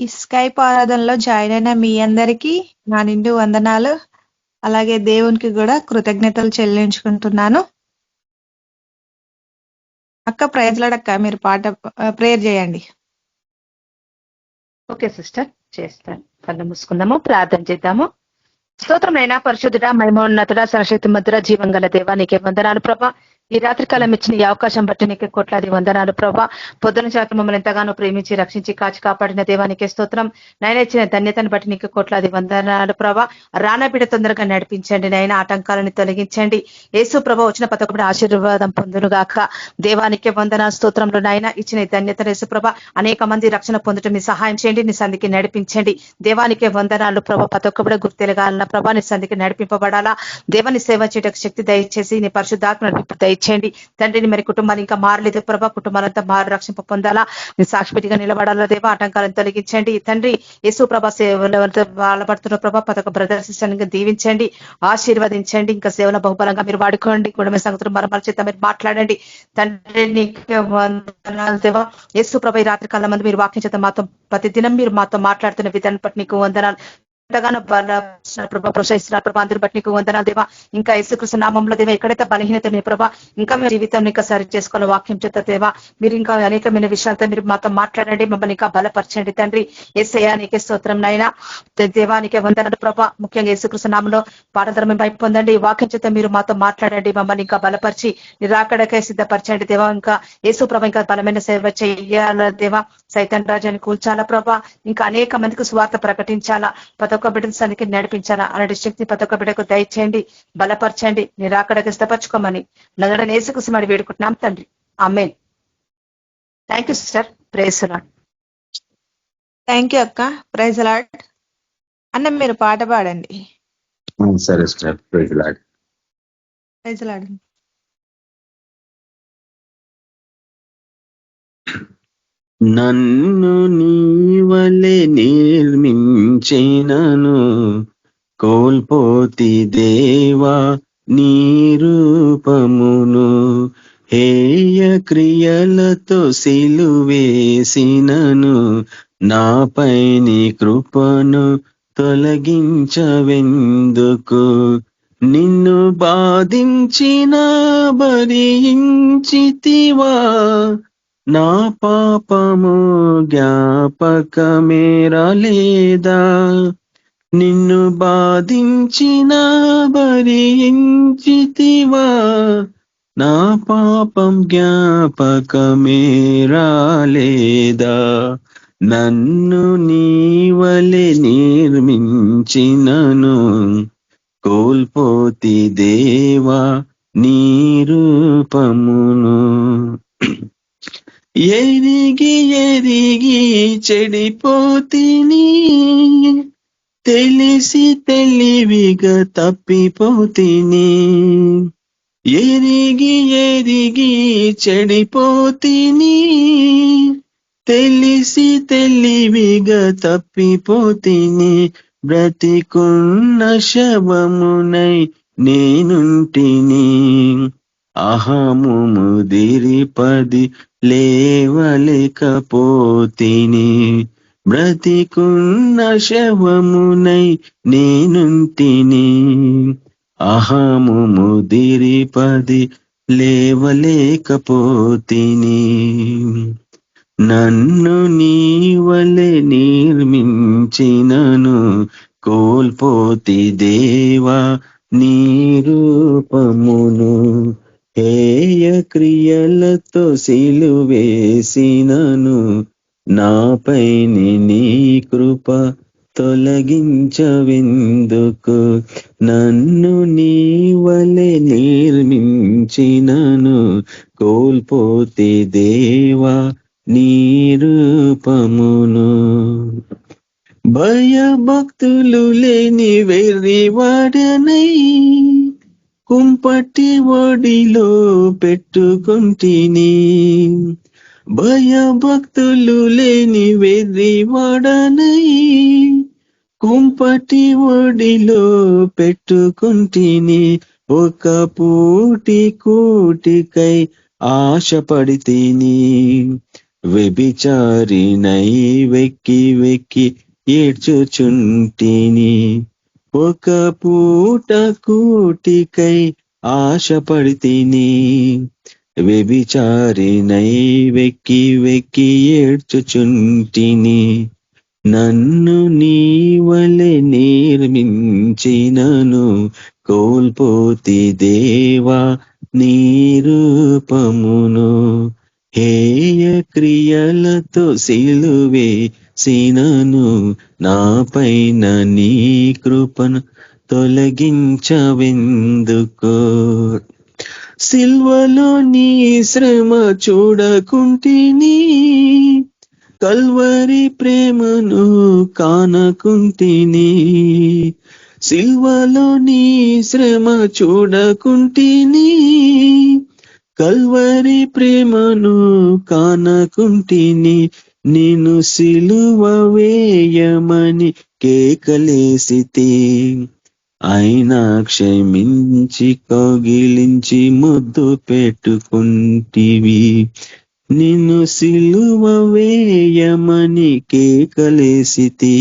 ఈ స్కైప్ ఆరాధనలో జాయిన్ అయిన మీ అందరికీ నా నిండు వందనాలు. అలాగే దేవునికి కూడా కృతజ్ఞతలు చెల్లించుకుంటున్నాను. అక్క ప్రైజ్లాడక్క, మీరు ప్రేయర్ చేయండి. ఓకే సిస్టర్, చేస్తాను. కళ్ళు మూసుకుందాము, ప్రార్థన చేద్దాము. స్తోత్రమైనా పరిశుద్ధుడ, మహిమోన్నతుడ, సరశక్తి మంతుడ, జీవం గల దేవా, నీకే వందనాలు ప్రభా. ఈ రాత్రికాలం ఇచ్చిన ఈ అవకాశం బట్టి నీకే కోట్లాది వందనాలు ప్రభా. పొద్దున శాతం మమ్మల్ని ఎంతగానో ప్రేమించి రక్షించి కాచి కాపాడిన దేవానికే స్తోత్రం. నైనా ఇచ్చిన ధన్యతను బట్టి నీకు కోట్లాది వందనాలు ప్రభా. రానబిడ తొందరగా నడిపించండి, నైనా ఆటంకాలను తొలగించండి. యేసు ప్రభా వచ్చిన పథకం ఆశీర్వాదం పొందునుగాక. దేవానికే వందనాలు స్తోత్రంలో నాయన ఇచ్చిన ధన్యత యేసు ప్రభా. అనేక మంది రక్షణ పొందటం మీ సహాయం చేయండి, నీ సంధికి నడిపించండి. దేవానికే వందనాలు ప్రభా. ప్రతి ఒక్కరు గుర్తెలగాలన్న ప్రభా, నీ సంధికి నడిపింపబడాలా. దేవాన్ని సేవ చేయటకు శక్తి దయచేసి నీ పరిశుద్ధాత్మ నడిపి దయచేయండి తండ్రిని. మరి కుటుంబాన్ని ఇంకా మారలేదు ప్రభా, కుటుంబాలంతా మారు రక్షింప పొందాలా, నీ సాక్షిపతిగా నిలబడాలా దేవా. ఆటంకాలను తొలగించండి తండ్రి. యేసు ప్రభా సేవలో బాధపడుతున్న ప్రభా పథక ప్రదర్శించడానికి దీవించండి, ఆశీర్వదించండి. ఇంకా సేవల బహుబలంగా మీరు వాడుకోండి. కుటుంబ సంగతులు మరమల చేత మీరు మాట్లాడండి తండ్రి. నీకే వందనాలు దేవా. యేసు ప్రభా ఈ రాత్రి కాలం మంది మీరు వాక్యం చేత మాతో ప్రతిదినం మీరు మాతో మాట్లాడుతున్న విధానం బట్టి నీకు వందనాలు. ఎంతగానో ప్రభా ప్రోత్సహిస్తున్నారు ప్రభా, అందరి బట్టి నీకు వందనాలు దేవా. ఇంకా యేసుక్రీస్తు నామంలో దేవా ఎక్కడైతే బలహీనత మీ ప్రభా, ఇంకా మీ జీవితం ఇంకా సరి చేసుకోవాలి వాక్యం చేత దేవా. మీరు ఇంకా అనేకమైన విషయాలతో మీరు మాతో మాట్లాడండి, మమ్మల్ని ఇంకా బలపరచండి తండ్రి. యేసయ్యా నీకే స్తోత్రం నైనా దేవానికే వందనాలు ప్రభా. ముఖ్యంగా యేసుక్రీస్తు నామంలో పాఠధర్మం వైపు పొందండి. వాక్యం చేత మీరు మాతో మాట్లాడండి, మమ్మల్ని ఇంకా బలపరిచి నిరాకడకై సిద్ధపరచండి దేవా. ఇంకా యేసు ప్రభా ఇంకా బలమైన సేవ చేయాల దేవా. సైతాన్ రాజ్యాన్ని కూల్చాలా ప్రభా. ఇంకా అనేక మందికి స్వార్థ ప్రకటించాలా, ప్రతి ఒక్క బిడ్డ సనికి నడిపించాలా. అలాంటి శక్తి ప్రతి ఒక్క బిడ్డకు దయచేయండి, బలపరచండి, నిరాకడకు ఇష్టపరచుకోమని నగడని యేసుకు మరి వేడుకుంటున్నాం తండ్రి, amen. Thank you sister. Praise lord. Thank you అక్క. Praise lord. అన్న మీరు పాట పాడండి. సరే sir. Praise lord. Praise lord. నన్ను నీవలే నిర్మించినను, కోల్పోతి దేవా నీ రూపమును. హేయ క్రియలతో సిలువేసినను, నాపై నీ కృపను తొలగించవెందుకు. నిన్ను బాధించిన భరించితివా, నా పాపము జ్ఞాపకమేరలేదా. నిన్ను బాధించిన భరించితివా, నా పాపం జ్ఞాపకమేరలేదా. నన్ను నీవలే నిర్మించినను, కోల్పోతి దేవా నీ రూపమును. ఎరిగి ఎరిగి చెడిపోతిని, తెలిసి తెలివిగా తప్పిపోతిని. ఎరిగి ఎరిగి చెడిపోతిని, తెలిసి తెలివిగా తప్పిపోతిని. బ్రతికున్న శవమునై నేనుంటిని, అహము ముదిరిపది లేవలేకపోతిని. బ్రతికున్న శవమునై నేనుంటిని, అహము ముదిరిపది లేవలేకపోతిని. నన్ను నీవలే నిర్మించినను, కోల్పోతి దేవా నీ రూపమును. హేయ క్రియలతో సిలువేసినను, నాపై నీ కృప తొలగించవెందుకు. నన్ను నీవలే నిర్మించినను, కోల్పోతే దేవా నీ రూపమును. భయభక్తులు లేని వెర్రివాడనై, కుంపటి ఒడిలో పెట్టుకుంటిని. భయభక్తులు లేని వెర్రివాడనై, కుంపటి ఒడిలో పెట్టుకుంటిని. ఒక పూటి కూటికై ఆశపడితిని, వ్యభిచారినై వెక్కి వెక్కి ఏడ్చుచుంటిని. ఒక పూట కూటికై ఆశపడితిని. వ్యభిచారినై వెక్కి వెక్కి ఏడ్చుచుంటిని. నన్ను నీవలె నిర్మించినను కోల్పోతి దేవా నీ రూపమును. హేయ క్రియలతో సిలువేసినను నా పైన నీ కృపను తొలగించవెందుకో. సిల్వలో నీ శ్రమ చూడకుంటిని, కల్వరి ప్రేమను కానకుంటిని. సిల్వలో నీ శ్రమ చూడకుంటిని, కల్వరి ప్రేమను కానకుంటిని. నిన్ను సిలువ వేయమని కేకలేసితే, అయినా క్షమించి కౌగిలించి ముద్దు పెట్టుకుంటివి. నిన్ను సిలువ వేయమని కేకలేసితే,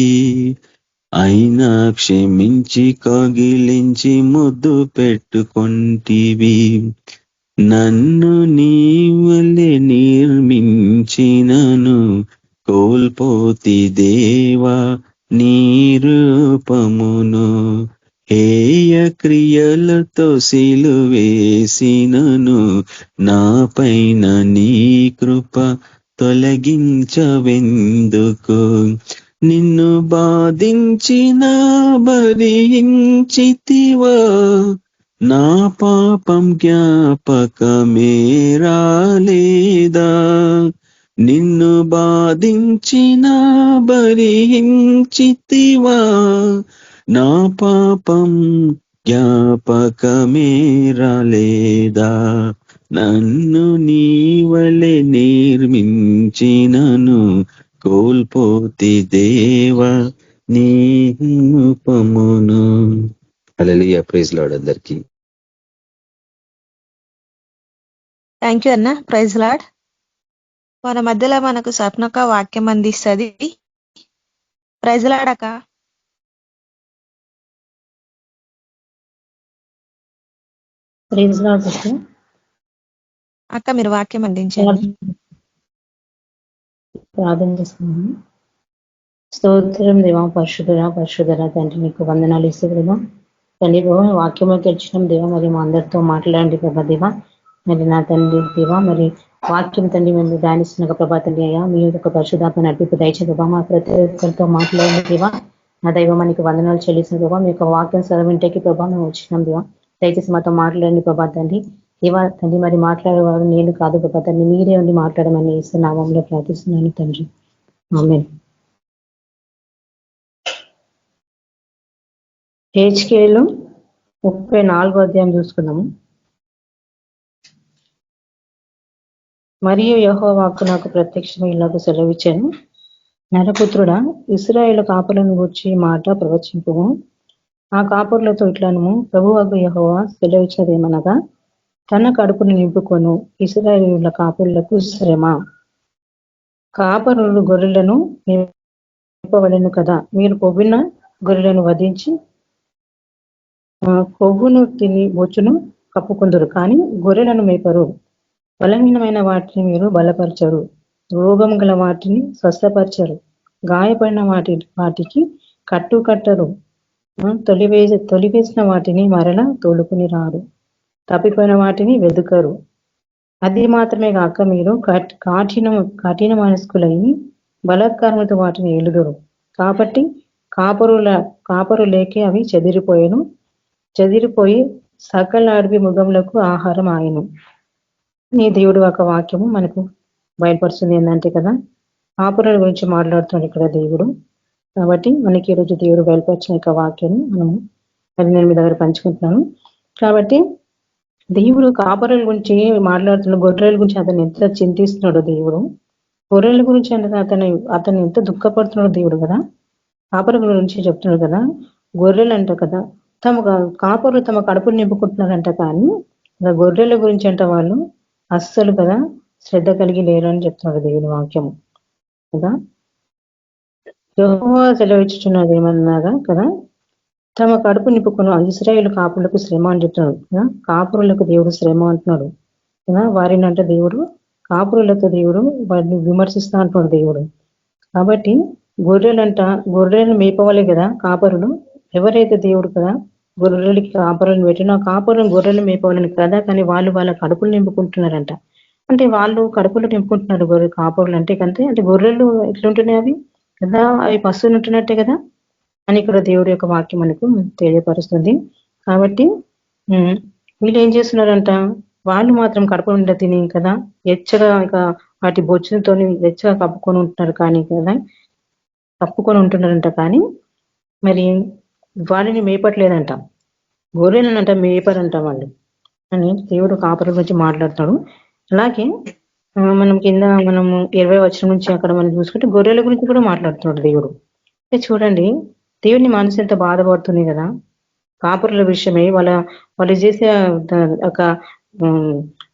అయినా క్షమించి కౌగిలించి ముద్దు పెట్టుకుంటివి. నన్ను నీవలె నిర్మించినను కోల్పోతి దేవా నీ రూపమును. హేయ క్రియలతో సిలువేసినను నా పైన నీ కృప తొలగించవెందుకు. నిన్ను బాధించిన భరించితివా, నా పాపం జ్ఞాపకమే రాలేదా. నిన్ను బాధించిన భరించితివా, నా పాపం జ్ఞాపకమే రాలేదా. నన్ను నీవలె నిర్మించినను కోల్పోతి దేవా నీ రూపమును. హల్లెలూయా. ప్రైజ్ లార్డ్ అందరికీ. థ్యాంక్ యూ అన్న. Praise Lord. మన మధ్యలో మనకు స్వప్నక వాక్యం అందిస్తుంది. ప్రైజ్ లార్డ్ అక్క. Praise lord sister. అక్క మీరు వాక్యం అందించండి. ప్రార్థన చేస్తున్నాము. స్తోత్రం దేవా, పరిశుద్ధురా తండ్రి, నీకు వందనాలు ఇస్తుంది దేవా. తండ్రి దేవా, వాక్యంలోకి వచ్చినాం దేవా, మరి మా అందరితో మాట్లాడండి ప్రభా దేవా. మరి నా తండ్రి దేవా, మరి వాక్యం తండ్రి మేము ధ్యానిస్తున్న ప్రభా తండ్రి అయ్యా, మీ యొక్క పరిశుధాత్మ నడిపి దయచేది దేవా, మా ప్రతి ఒక్కరితో మాట్లాడండి దేవా. నా దైవం నీకు వందనాలు చెల్లిసిన దేవా, మీ యొక్క వాక్యం సర్వింటకి ప్రభా మేము వచ్చినాం దేవా. దయచేసి మాతో మాట్లాడండి ప్రభా తండ్రి దేవా. తండ్రి మరి మాట్లాడేవాడు నేను కాదు ప్రభా తండ్రి, మీరే ఉండి మాట్లాడమని ఇస్తే నామంలో ప్రార్థిస్తున్నాను తండ్రి. ఆమేన్. హెచ్కేలు 34వ అధ్యాయం చూసుకున్నాము. మరియు యెహోవాకు నాకు ప్రత్యక్షమై ఇలాగ సెలవిచ్చాను, నరపుత్రుడా, ఇశ్రాయేలు కాపులను గూర్చి మాట ప్రవచింపుము. ఆ కాపురులతో ఇట్లనము, ప్రభువగు యెహోవా సెలవిచ్చినదేమనగా, తన కడుపును నింపుకొను ఇశ్రాయేలుల కాపురులకు శ్రమ. కాపరులు గొర్రెలను నింపవలెను కదా, మీరు కొవ్విన గొర్రెలను వధించి కొవ్వును తిని బొచ్చును కప్పుకుందరు, కానీ గొర్రెలను మేపరు. బలహీనమైన వాటిని మీరు బలపరచరు, రోగం గల వాటిని స్వస్థపరచరు, గాయపడిన వాటికి కట్టరు, తొలివేసిన వాటిని మరల తోలుకుని రారు, తప్పిపోయిన వాటిని వెదుకరు. అది మాత్రమే కాక మీరు కఠిన మనస్కులయ్యి బలాత్కారములతో వాటిని ఏలుదురు. కాబట్టి కాపరు లేకే అవి చెదిరిపోయి సకల అడవి మృగములకు ఆహారం ఆయను. నీ దేవుడు ఒక వాక్యము మనకు బయలుపరుస్తుంది ఏంటంటే కదా, కాపురుల గురించి మాట్లాడుతున్నాడు ఇక్కడ దేవుడు. కాబట్టి మనకి ఈరోజు దేవుడు బయలుపరిచిన యొక్క వాక్యాన్ని నేను మీ దగ్గర పంచుకుంటున్నాను. కాబట్టి దేవుడు కాపరుల గురించి మాట్లాడుతున్నాడు, గొర్రెల గురించి అతను ఎంత చింతిస్తున్నాడు దేవుడు, గొర్రెల గురించి అంటే అతను ఎంత దుఃఖపడుతున్నాడు దేవుడు కదా. కాపరుల గురించి చెప్తున్నాడు కదా, గొర్రెలు అంట కదా, కాపరులు తమ కడుపులు నింపుకుంటున్నారంట, కానీ గొర్రెల గురించి అంట వాళ్ళు అస్సలు కదా శ్రద్ధ కలిగి లేరు అని చెప్తున్నాడు దేవుని వాక్యము కదా. యెహోవా సెలవిచ్చుచున్నది ఏమన్నారా కదా, తమ కడుపు నింపుకున్న ఇశ్రాయేలు కాపులకు శ్రమ అని చెప్తున్నాడు కదా. కాపురులకు దేవుడు శ్రమ అంటున్నాడు కదా. వారిని అంటే దేవుడు కాపురులతో దేవుడు వారిని విమర్శిస్తా అంటున్నాడు దేవుడు. కాబట్టి గొర్రెలను మేపవాలే కదా కాపరులు. ఎవరైతే దేవుడు కదా గొర్రెలకి కాపరులను పెట్టిన కాపరులను గొర్రెలు మేపవాలని కదా, కానీ వాళ్ళు వాళ్ళ కడుపులు నింపుకుంటున్నారంట. అంటే వాళ్ళు కడుపులు నింపుకుంటున్నారు గొర్రె కాపరులు అంటే కంటే, అంటే గొర్రెలు ఎట్లుంటున్నాయి అవి కదా, అవి పశువులు ఉంటున్నట్టే కదా అని ఇక్కడ దేవుడి యొక్క వాక్యం మనకు తెలియపరుస్తుంది. కాబట్టి వీళ్ళు ఏం చేస్తున్నారంట, వాళ్ళు మాత్రం కడుపు నిండా తిని కదా ఎచ్చగా ఇక వాటి బొచ్చులతో వెచ్చగా కప్పుకొని ఉంటున్నారు కానీ కదా, కప్పుకొని ఉంటున్నారంట. కానీ మరి వాడిని మేపట్లేదంట, గొర్రెలనంట మేపరంట వాళ్ళు అని దేవుడు కాపరుల గురించి మాట్లాడతాడు. అలాగే మనం కింద మనము 20 వచనం నుంచి అక్కడ మనం చూసుకుంటే గొర్రెల గురించి కూడా మాట్లాడుతున్నాడు దేవుడు. చూడండి దేవుని మనసు ఎంత బాధపడుతుంది కదా కాపురుల విషయమే, వాళ్ళు చేసే ఒక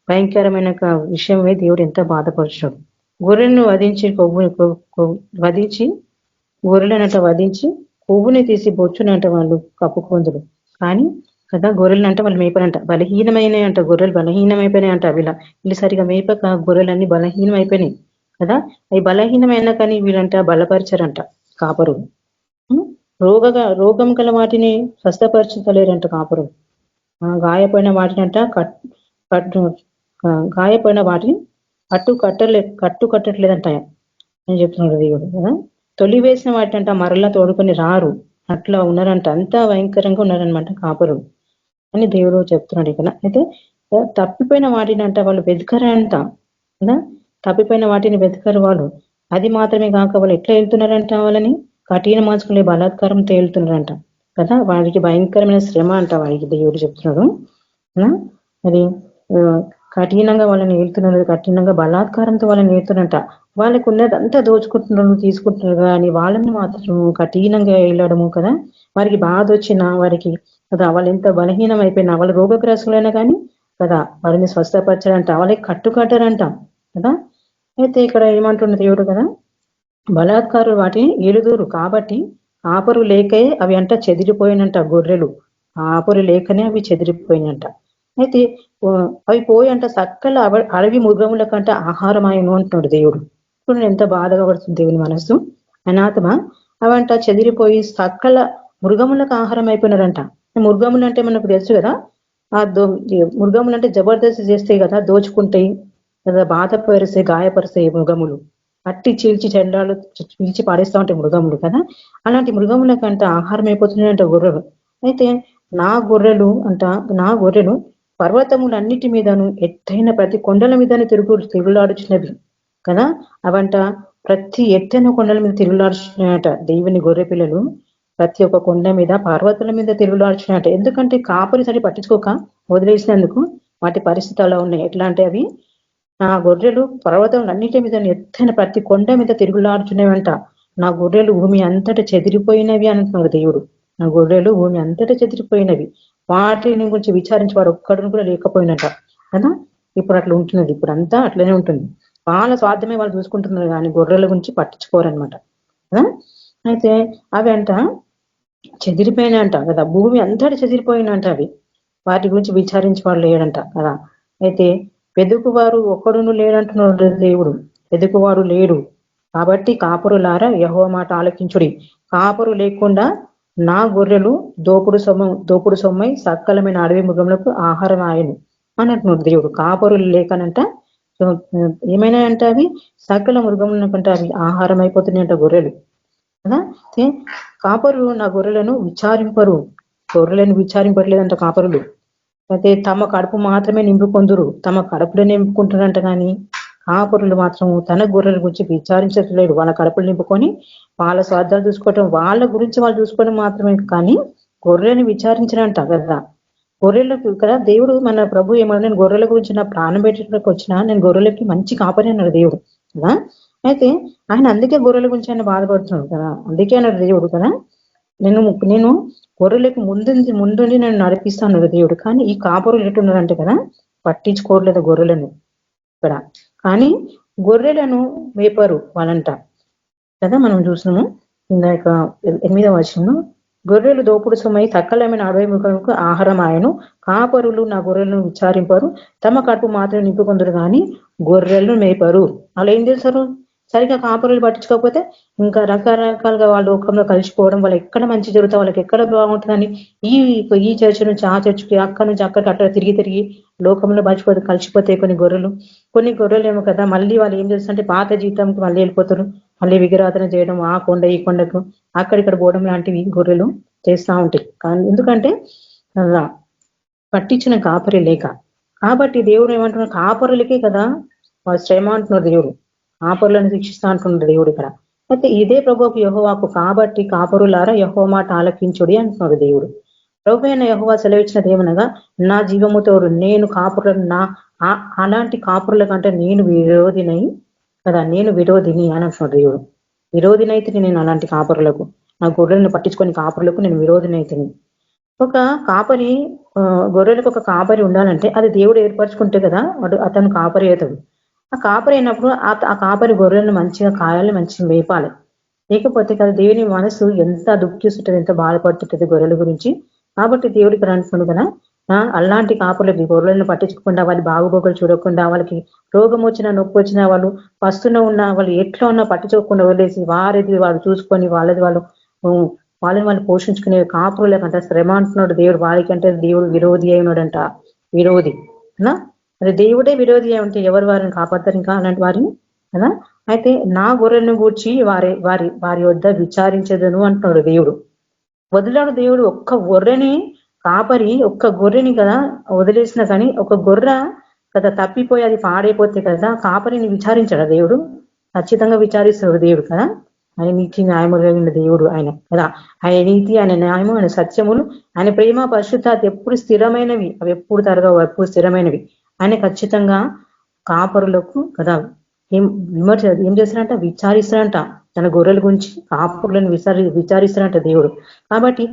భయంకరమైన విషయమే దేవుడు ఎంత బాధపరుచాడు. గొర్రెలను వధించి గొర్రెలనంట వధించి కొవ్వుని తీసి బొచ్చునంట వాళ్ళు కప్పుకొందులు. కానీ కదా గొర్రెలు అంటే వాళ్ళు మేపరంట, బలహీనమైన అంట, గొర్రెలు బలహీనమైపోయినాయి అంట. వీళ్ళు సరిగా మేపక గొర్రెలన్నీ బలహీనం అయిపోయినాయి కదా. అవి బలహీనమైనా కానీ వీళ్ళంట బలపరిచారంట కాపరు. రోగం గల వాటిని స్వస్థపరచలేరంట కాపురం. గాయపోయిన వాటిని అంట గాయపోయిన వాటిని కట్టు కట్టట్లేదంట అని చెప్తున్నాడు దేవుడు కదా. తొలివేసిన వాటిని అంట మరలా తోడుకొని రారు, అట్లా ఉన్నారంట. అంతా భయంకరంగా ఉన్నారనమాట కాపురు అని దేవుడు చెప్తున్నాడు ఇక్కడ. అయితే తప్పిపోయిన వాటిని అంట వాళ్ళు వెతకరంట కదా, తప్పిపోయిన వాటిని వెతకరు వాళ్ళు. అది మాత్రమే కాక వాళ్ళు ఎట్లా వెళ్తున్నారంట, వాళ్ళని కఠిన మనసుకునే బలాత్కారంతో వెళ్తున్నారంట కదా. వాడికి భయంకరమైన శ్రమ అంట వాడికి దేవుడు చెప్తున్నాడు. అది కఠినంగా వాళ్ళని వెళ్తున్నారు, కఠినంగా బలాత్కారంతో వాళ్ళని వెళ్తున్నారంట. వాళ్ళకు ఉన్నదంతా దోచుకుంటున్నారు, తీసుకుంటున్నారు కానీ వాళ్ళని మాత్రం కఠినంగా వెళ్ళడము కదా. వారికి బాధ వచ్చినా వారికి కదా, వాళ్ళు ఎంత బలహీనం అయిపోయినా, వాళ్ళ రోగగ్రస్తులైనా కానీ కదా వాళ్ళని స్వస్థపరచారంట, వాళ్ళకి కట్టుకట్టారంట కదా. అయితే ఇక్కడ ఏమంటున్న దేవుడు కదా, బలాత్కారులు వాటిని ఏలుదూరు కాబట్టి ఆపరు లేకే అవి అంట చెదిరిపోయినంట. గొర్రెలు ఆపరు లేకనే అవి చెదిరిపోయినంట. అయితే అవి పోయంట సక్కల అడవి మృగముల కంట ఆహారం ఆయను అంటున్నాడు దేవుడు. ఇప్పుడు ఎంత బాధగా పడుతుంది దేవుని మనస్సు. అనాత్మ అవంట చెదిరిపోయి సక్కల మృగములకు ఆహారం అయిపోయినారంట. మృగములు అంటే మనకు తెలుసు కదా, మృగములు అంటే జబర్దస్త్ చేస్తాయి కదా, దోచుకుంటాయి కదా, బాధపరిస్తాయి, గాయపరుస్తాయి మృగములు. అట్టి చీల్చి చెండాలు చీల్చి పాడేస్తా ఉంటాయి మృగములు కదా. అలాంటి మృగములకంట ఆహారం అయిపోతున్నాయంట గొర్రెలు. అయితే నా గొర్రెలు పర్వతములన్నిటి మీదను ఎత్తైన ప్రతి కొండల మీదనే తిరుగులాడుచున్నవి కదా. అవంట ప్రతి ఎత్తైన కొండల మీద తిరుగులాడుచున్నాయట దేవుని గొర్రె పిల్లలు. ప్రతి ఒక్క కొండ మీద పర్వతాల మీద తిరుగులాడుచున్నాయట. ఎందుకంటే కాపరి సరి పట్టించుకోక వదిలేసినందుకు వాటి పరిస్థితి అలా ఉన్నాయి. ఎట్లా అంటే అవి నా గొర్రెలు పర్వతం అన్నిటి మీద ఎత్తైన ప్రతి కొండ మీద తిరుగులాడుచున్నవంట. నా గొర్రెలు భూమి అంతటా చెదిరిపోయినవి అంటున్నాడు దేవుడు. నా గొర్రెలు భూమి అంతటా చెదిరిపోయినవి, వాటిని గురించి విచారించి వాడు ఒక్కడిని కూడా లేకపోయినట కదా. ఇప్పుడు అట్లా ఉంటున్నది, ఇప్పుడు అంతా అట్లనే ఉంటుంది. వాళ్ళ స్వార్థమే వాళ్ళు చూసుకుంటున్నారు కానీ గొర్రెల గురించి పట్టించుకోరనమాట కదా. అయితే అవి అంట చెదిరిపోయినంట కదా, భూమి అంతటా చెదిరిపోయినంట అవి, వాటి గురించి విచారించి వాడు లేడంట కదా. అయితే వెదుకువారు ఒక్కడును లేడంటున్నాడు దేవుడు, వెదుకువాడు లేడు. కాబట్టి కాపురులారా యెహోవా మాట ఆలకించుడి. కాపురు లేకుండా నా గొర్రెలు దోపుడు సొమ్మై సకలమైన అడవి మృగములకు ఆహారం ఆయను అన్నట్టున్నాడు దేవుడు. కాపురులు లేకనంట ఏమైనా అంటే అవి సకల మృగములకంటే అవి ఆహారం అయిపోతున్నాయంట గొర్రెలు కదా. కాపరులు నా గొర్రెలను విచారింపట్లేదంట కాపరులు. అయితే తమ కడుపు మాత్రమే నింపుకొందురు, తమ కడుపులో నింపుకుంటారంట. కానీ కాపరులు మాత్రం తన గొర్రెల గురించి విచారించట్లేడు. వాళ్ళ కడుపులు నింపుకొని వాళ్ళ స్వార్థాలు చూసుకోవటం, వాళ్ళ గురించి వాళ్ళు చూసుకోవడం మాత్రమే కానీ గొర్రెని విచారించడంట కదా. గొర్రెలకు కదా దేవుడు మన ప్రభు ఏమన్నా, నేను గొర్రెల గురించి నా ప్రాణం పెట్టడానికి వచ్చినా నేను గొర్రెలకి మంచి కాపరి అన్నాడు దేవుడు కదా. అయితే ఆయన అందుకే గొర్రెల గురించి ఆయన బాధపడుతున్నాడు కదా, అందుకే అన్నాడు దేవుడు కదా, నేను గొర్రెలకు ముందుండి నేను నడిపిస్తాను దేవుడు. కానీ ఈ కాపురులు ఎట్టున్నారంటే కదా పట్టించుకోవట్లేదు గొర్రెలను ఇక్కడ కానీ గొర్రెలను మేపరు వాళ్ళంట కదా. మనం చూసినాము ఇందాక 8వ వచనంలో, గొర్రెలు దోపుడు సొమ్మై తక్కలమైన అడవి మృగములకు ఆహారం ఆయను, కాపరులు నా గొర్రెలను విచారింపరు, తమ కడుపు మాత్రం నింపుకొందరు కానీ గొర్రెలను మేపరు. వాళ్ళు ఏం చేస్తారు, సరిగ్గా కాపరులు పట్టించుకోకపోతే ఇంకా రకరకాలుగా వాళ్ళ లోకంలో కలిసిపోవడం, వాళ్ళు ఎక్కడ మంచి జరుగుతా వాళ్ళకి ఎక్కడ బాగుంటుందని ఈ చర్చ నుంచి ఆ చర్చకి, అక్కడ నుంచి అక్కడికి అట్లా తిరిగి లోకంలో కలిసిపోతాయి కొన్ని గొర్రెలు ఏమో కదా. మళ్ళీ వాళ్ళు ఏం చేస్తారంటే పాత జీవితంకి మళ్ళీ వెళ్ళిపోతారు, మళ్ళీ విగ్రహాధన చేయడం, ఆ కొండ ఈ కొండకు అక్కడిక్కడ పోవడం లాంటివి గొర్రెలు చేస్తూ ఉంటాయి. కానీ ఎందుకంటే అలా పట్టించిన కాపరి లేక. కాబట్టి దేవుడు ఏమంటున్నాడు, కాపరులకే కదా శ్రమ అంటున్నాడు దేవుడు, కాపరులను శిక్షిస్తా అంటున్నాడు దేవుడు ఇక్కడ. అయితే ఇదే ప్రభువుకు యెహోవాకు కాబట్టి కాపరులారా యెహోవా మాట ఆలకించుడి అంటున్నాడు దేవుడు. ప్రభు అయిన యెహోవా సెలవిచ్చినది ఏమనగా, నా జీవముతోడు నేను కాపురులను అలాంటి కాపురుల కంటే నేను విరోధినై కదా, నేను విరోధిని అని అంటున్నాడు దేవుడు. విరోధినైతే నేను అలాంటి కాపురులకు, నా గొర్రెలను పట్టించుకొని కాపురులకు నేను విరోధినైతిని. ఒక కాపరి, గొర్రెలకు ఒక కాపరి ఉండాలంటే అది దేవుడు ఏర్పరచుకుంటే కదా అతను కాపరి అవుతాడు. ఆ కాపరి అయినప్పుడు ఆ కాపరి గొర్రెలను మంచిగా కాయాలి, మంచిగా మేపాలి. లేకపోతే కదా దేవుని మనసు ఎంత దుఃఖిస్తుంటది, ఎంత బాధపడుతుంటది గొర్రెల గురించి. కాబట్టి దేవుడు ఇక్కడ అంటున్నాడు కదా, అలాంటి కాపులకి గొర్రెలను పట్టించకుండా, వాళ్ళ బాగుబోగులు చూడకుండా, వాళ్ళకి రోగం వచ్చినా నొప్పి వచ్చినా, వాళ్ళు పస్తున్న ఉన్నా, వాళ్ళు ఎట్లా ఉన్నా పట్టించుకోకుండా వదిలేసి వారిది వాళ్ళు చూసుకొని వాళ్ళని వాళ్ళు పోషించుకునే కాపులకంట శ్రమ అంటున్నాడు దేవుడు. వారికంటే దేవుడు విరోధి అయినాడంట, విరోధి కదా. అది దేవుడే విరోధి అయి ఉంటే ఎవరు వారిని కాపాడతారు ఇంకా అలాంటి వారిని కదా. అయితే నా గొర్రెలను గూర్చి వారి వద్ద విచారించదను అంటున్నాడు దేవుడు. వదిలాడు దేవుడు. ఒక్క గొర్రెని కాపరి, ఒక్క గొర్రెని కదా వదిలేసినా కానీ, ఒక గొర్రె కదా తప్పిపోయి అది పాడైపోతే కదా కాపరిని విచారించాడు దేవుడు. ఖచ్చితంగా విచారిస్తాడు దేవుడు కదా. ఆయన నీతి న్యాయములు కలిగిన దేవుడు ఆయన కదా. ఆయన నీతి, ఆయన న్యాయము, ఆయన సత్యములు, ఆయన ప్రేమ, పరిశుద్ధత ఎప్పుడు స్థిరమైనవి, అవి ఎప్పుడు తరగవు, ఎప్పుడు స్థిరమైనవి. ఆయన ఖచ్చితంగా కాపరులకు కదా ఏం చేస్తారంట, విచారిస్తారంట. తన గొర్రెల గురించి కాపురులను విచారిస్తారంట దేవుడు. కాబట్టి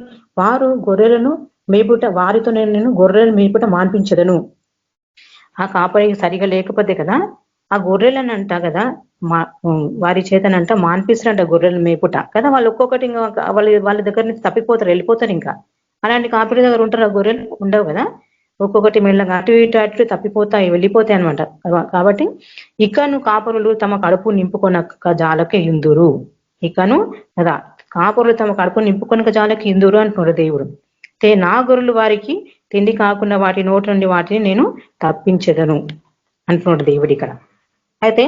వారు గొర్రెలను మేపుట, వారితో నేను గొర్రెలను మేపుట మాన్పించదను. ఆ కాపరి సరిగా లేకపోతే కదా ఆ గొర్రెలను అంట కదా వారి చేతనంట మాన్పిస్తారంట గొర్రెలను మేపుట కదా. వాళ్ళు ఒక్కొక్కటి ఇంకా వాళ్ళ దగ్గర నుంచి తప్పిపోతారు, వెళ్ళిపోతారు. ఇంకా అలాంటి కాపరి దగ్గర ఉంటారు ఆ గొర్రెలు ఉండవు కదా. ఒక్కొక్కటి మెల్లగా అటు ఇటు తప్పిపోతాయి, వెళ్ళిపోతాయి అనమాట. కాబట్టి ఇకను కాపరులు తమ కడుపు నింపుకొనక జాలకి ఇందురు. ఇకను కదా కాపరులు తమ కడుపు నింపుకొనక జాలకి ఇందురు అంటున్నాడు దేవుడు. నా గొర్రెలు వారికి తిండి కాకుండా వాటి నోటి నుండి వాటిని నేను తప్పించదను అంటున్నాడు దేవుడు ఇక్కడ. అయితే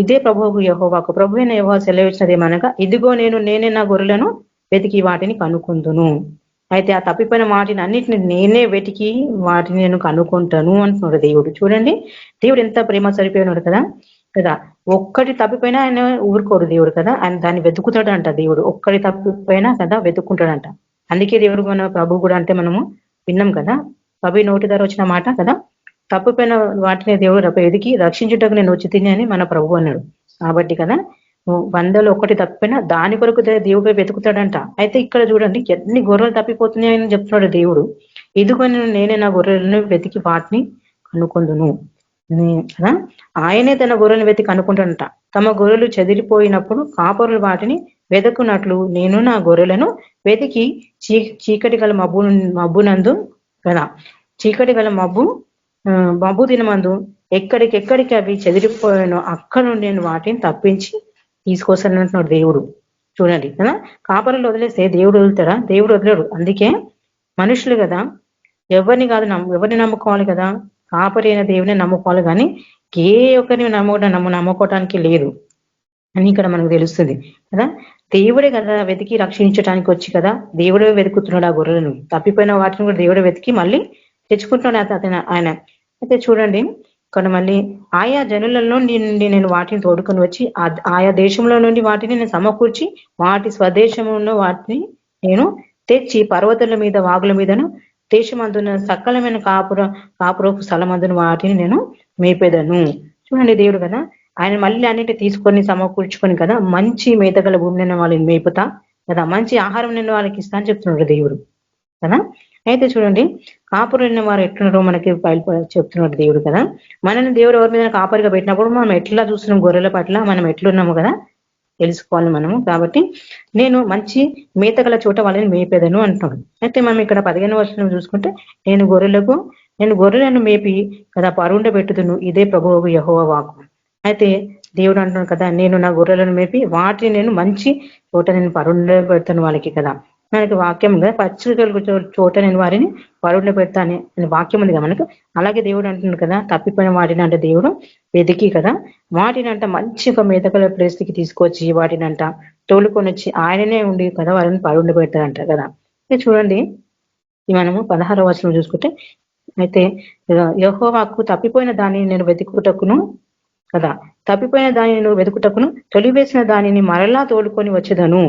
ఇదే ప్రభువుకు యెహోవాకు, ప్రభు అయిన యెహోవా సెలవిచ్చినది ఏమనగా, ఇదిగో నేనే నా గొర్రెలను వెతికి వాటిని కనుక్కుందును. అయితే ఆ తప్పిపోయిన వాటిని అన్నిటిని నేనే వెతికి వాటిని నేను కనుక్కుంటాను అంటున్నాడు దేవుడు. చూడండి దేవుడు ఎంత ప్రేమ సరిపోయినాడు కదా కదా. ఒక్కటి తప్పిపోయినా ఆయన ఊరుకోడు దేవుడు కదా, ఆయన దాన్ని వెతుకుతాడంట దేవుడు. ఒక్కటి తప్పిపోయినా కదా వెతుక్కుంటాడంట. అందుకే దేవుడు మన ప్రభు కూడా అంటే మనము విన్నాం కదా, ప్రభు నోటి ద్వారా వచ్చిన మాట కదా, తప్పిపోయిన వాటిని దేవుడు ఎదికి రక్షించుటకు నేను వచ్చి తిని అని మన ప్రభు అన్నాడు. కాబట్టి కదా 100లో ఒకటి తప్పిపోయినా దాని కొరకు దేవుడు వెతుకుతాడంట. అయితే ఇక్కడ చూడండి ఎన్ని గొర్రెలు తప్పిపోతున్నాయని చెప్తున్నాడు దేవుడు. ఇదిగోని నేనే నా గొర్రెలను వెతికి వాటిని కనుక్కుందును కదా. ఆయనే తన గొర్రెలను వెతికి కనుక్కుంటాడంట. తమ గొర్రెలు చెదిరిపోయినప్పుడు కాపరులు వాటిని వెతుకున్నట్లు నేను నా గొర్రెలను వెతికి చీకటి గల మబ్బునందు కదా, చీకటి గల మబ్బు దినమందు ఎక్కడికెక్కడికి అవి చెదిరిపోయానో అక్కడ నుండి నేను వాటిని తప్పించి తీసుకొస్తానంటున్నాడు దేవుడు. చూడండి కదా, కాపరులు వదిలేస్తే దేవుడు వదులుతారా? దేవుడు వదిలేడు. అందుకే మనుషులు కదా ఎవరిని కాదు ఎవరిని నమ్ముకోవాలి కదా, కాపరి అయిన దేవుని నమ్ముకోవాలి. కానీ ఏ ఒక్కరిని నమ్ముకోవటానికి లేదు అని ఇక్కడ మనకు తెలుస్తుంది కదా. దేవుడే కదా వెతికి రక్షించడానికి వచ్చి కదా, దేవుడే వెతుకుతున్నాడు ఆ గొర్రెలను. తప్పిపోయిన వాటిని కూడా దేవుడే వెతికి మళ్ళీ తెచ్చుకుంటున్నాడు ఆయన. అయితే చూడండి ఇక్కడ మళ్ళీ ఆయా జనులలో నుండి నేను వాటిని తోడుకొని వచ్చి ఆయా దేశంలో నుండి వాటిని నేను సమకూర్చి వాటి స్వదేశంలో వాటిని నేను తెచ్చి పర్వతాల మీద వాగుల మీదను దేశమందున సకలమైన కాపురపు స్థలమందున వాటిని నేను మేపేదను. చూడండి దేవుడు కదా, ఆయన మళ్ళీ అన్నిటి తీసుకొని సమకూర్చుకొని కదా మంచి మేతగల భూమి నేను వాళ్ళని మేపుతా కదా, మంచి ఆహారం నేను వాళ్ళకి ఇస్తా అని చెప్తున్నాడు దేవుడు కదా. అయితే చూడండి, కాపురైన వారు ఎట్లున్నారో మనకి చెప్తున్నాడు దేవుడు కదా. మనల్ని దేవుడు ఎవరి మీద కాపరిగా పెట్టినప్పుడు మనం ఎట్లా చూస్తున్నాం, గొర్రెల పట్ల మనం ఎట్లున్నాము కదా తెలుసుకోవాలి మనము. కాబట్టి నేను మంచి మేత గల చోట వాళ్ళని మేపేదను అంటున్నాడు. అయితే మనం ఇక్కడ 15వ వచనం చూసుకుంటే, నేను గొర్రెలను మేపి కదా పరుండ పెట్టుదును, ఇదే ప్రభువు యెహోవా వాక్కు. అయితే దేవుడు అంటున్నాడు కదా, నేను నా గొర్రెలను మేపి వాటిని నేను మంచి చోట నేను పరుండ పెడతాను వాళ్ళకి కదా. మనకి వాక్యం కదా, పచ్చిక చోట నేను వారిని పరుండ పెడతాను అని వాక్యం ఉంది కదా మనకు. అలాగే దేవుడు అంటున్నాడు కదా, తప్పిపోయిన వాటిని అంటే దేవుడు వెతికి కదా వాటినంట మంచి ఒక మేతకల ప్లేస్కి తీసుకొచ్చి వాటినంట తోలుకొని వచ్చి ఆయననే ఉండి కదా వారిని పరుండ పెడతాడంట కదా. చూడండి, మనము 16వ వచనం చూసుకుంటే, అయితే యెహోవాకు తప్పిపోయిన దాన్ని నేను వెతుకుటకును కదా, తప్పిపోయిన దానిని నువ్వు వెతుకుటకును, తొలివేసిన దానిని మరలా తోలుకొని వచ్చేదను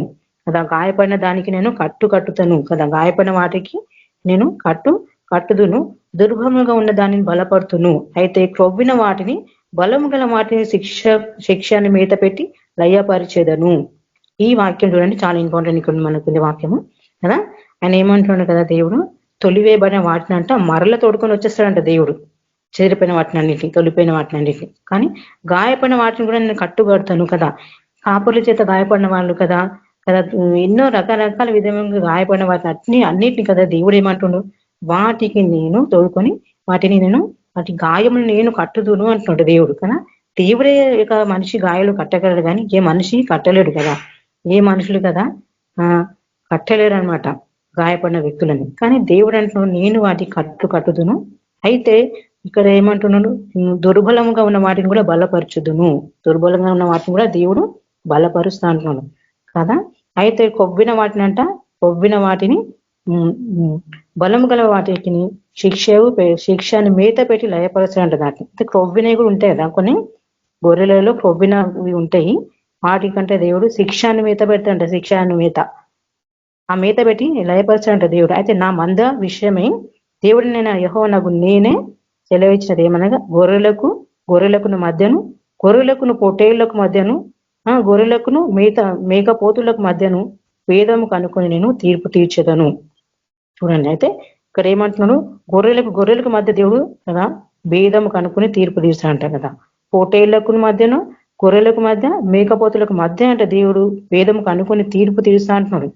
కదా, గాయపడిన దానికి నేను కట్టుతాను కదా, గాయపడిన వాటికి నేను కట్టుదును, దుర్భముగా ఉన్న దానిని బలపడుతును, అయితే క్రొవ్విన వాటిని బలము గల వాటిని శిక్షాన్ని మీద పెట్టి లయపరిచేదను. ఈ వాక్యం చూడండి, చాలా ఇంపార్టెంట్ ఇక్కడ మనకుంది వాక్యము కదా. ఆయన ఏమంటున్నాడు కదా, దేవుడు తొలివేయబడిన వాటిని అంట మరల తోడుకొని వచ్చేస్తాడంట దేవుడు, చెదిరిపోయిన వాటిని అన్నిటిని, తొలిపోయిన వాటిని అన్నిటిని. కానీ గాయపడిన వాటిని కూడా నేను కట్టుబడతాను కదా. కాపుల చేత గాయపడిన వాళ్ళు కదా కదా ఎన్నో రకరకాల విధంగా గాయపడిన వాటిని అన్నిటిని కదా దేవుడు ఏమంటుండు, వాటికి నేను తోడుకొని వాటి గాయములు నేను కట్టుదును అంటున్నాడు దేవుడు కదా. దేవుడే ఇక మనిషి గాయాలు కట్టగలడు కానీ ఏ మనిషి కట్టలేడు కదా. ఏ మనుషులు కదా కట్టలేరు అనమాట గాయపడిన వ్యక్తులని. కానీ దేవుడు అంటున్నాడు, నేను వాటి కట్టుదును. అయితే ఇక్కడ ఏమంటున్నాడు, దుర్బలంగా ఉన్న వాటిని కూడా బలపరచుదును. దుర్బలంగా ఉన్న వాటిని కూడా దేవుడు బలపరుస్తా అంటున్నాడు కదా. అయితే కొవ్విన వాటిని బలము గల వాటికి శిక్షని మేత పెట్టి లయపరచాలంట. దాన్ని అయితే క్రొవ్వినవి కూడా ఉంటాయి కదా, కొన్ని గొర్రెలలో క్రొవ్వినవి ఉంటాయి. వాటికంటే దేవుడు శిక్షాన్ని మేత పెడతాడంట. శిక్షాన్ని మేత, ఆ మేత పెట్టి లయపరచాలంట దేవుడు. అయితే నా మంద విషయమై దేవుడు నేను యెహోవా నాకు నేనే సెలవిచ్చినది ఏమనగా, గొర్రెలకును మధ్యను, గొర్రెలకును పొట్టేళ్లకు మధ్యను, గొర్రెలకును మేకపోతులకు మధ్యను వేదము కనుక్కొని నేను తీర్పు తీర్చేదను. చూడండి, అయితే ఇక్కడ ఏమంటున్నాడు, గొర్రెలకు మధ్య దేవుడు కదా భేదము కనుక్కొని తీర్పు తీర్చాడంట కదా. పొట్టేళ్లకు మధ్యను, గొర్రెలకు మధ్య, మేకపోతులకు మధ్య అంటే దేవుడు వేదము కనుక్కొని తీర్పు తీర్చా అంటున్నాడు.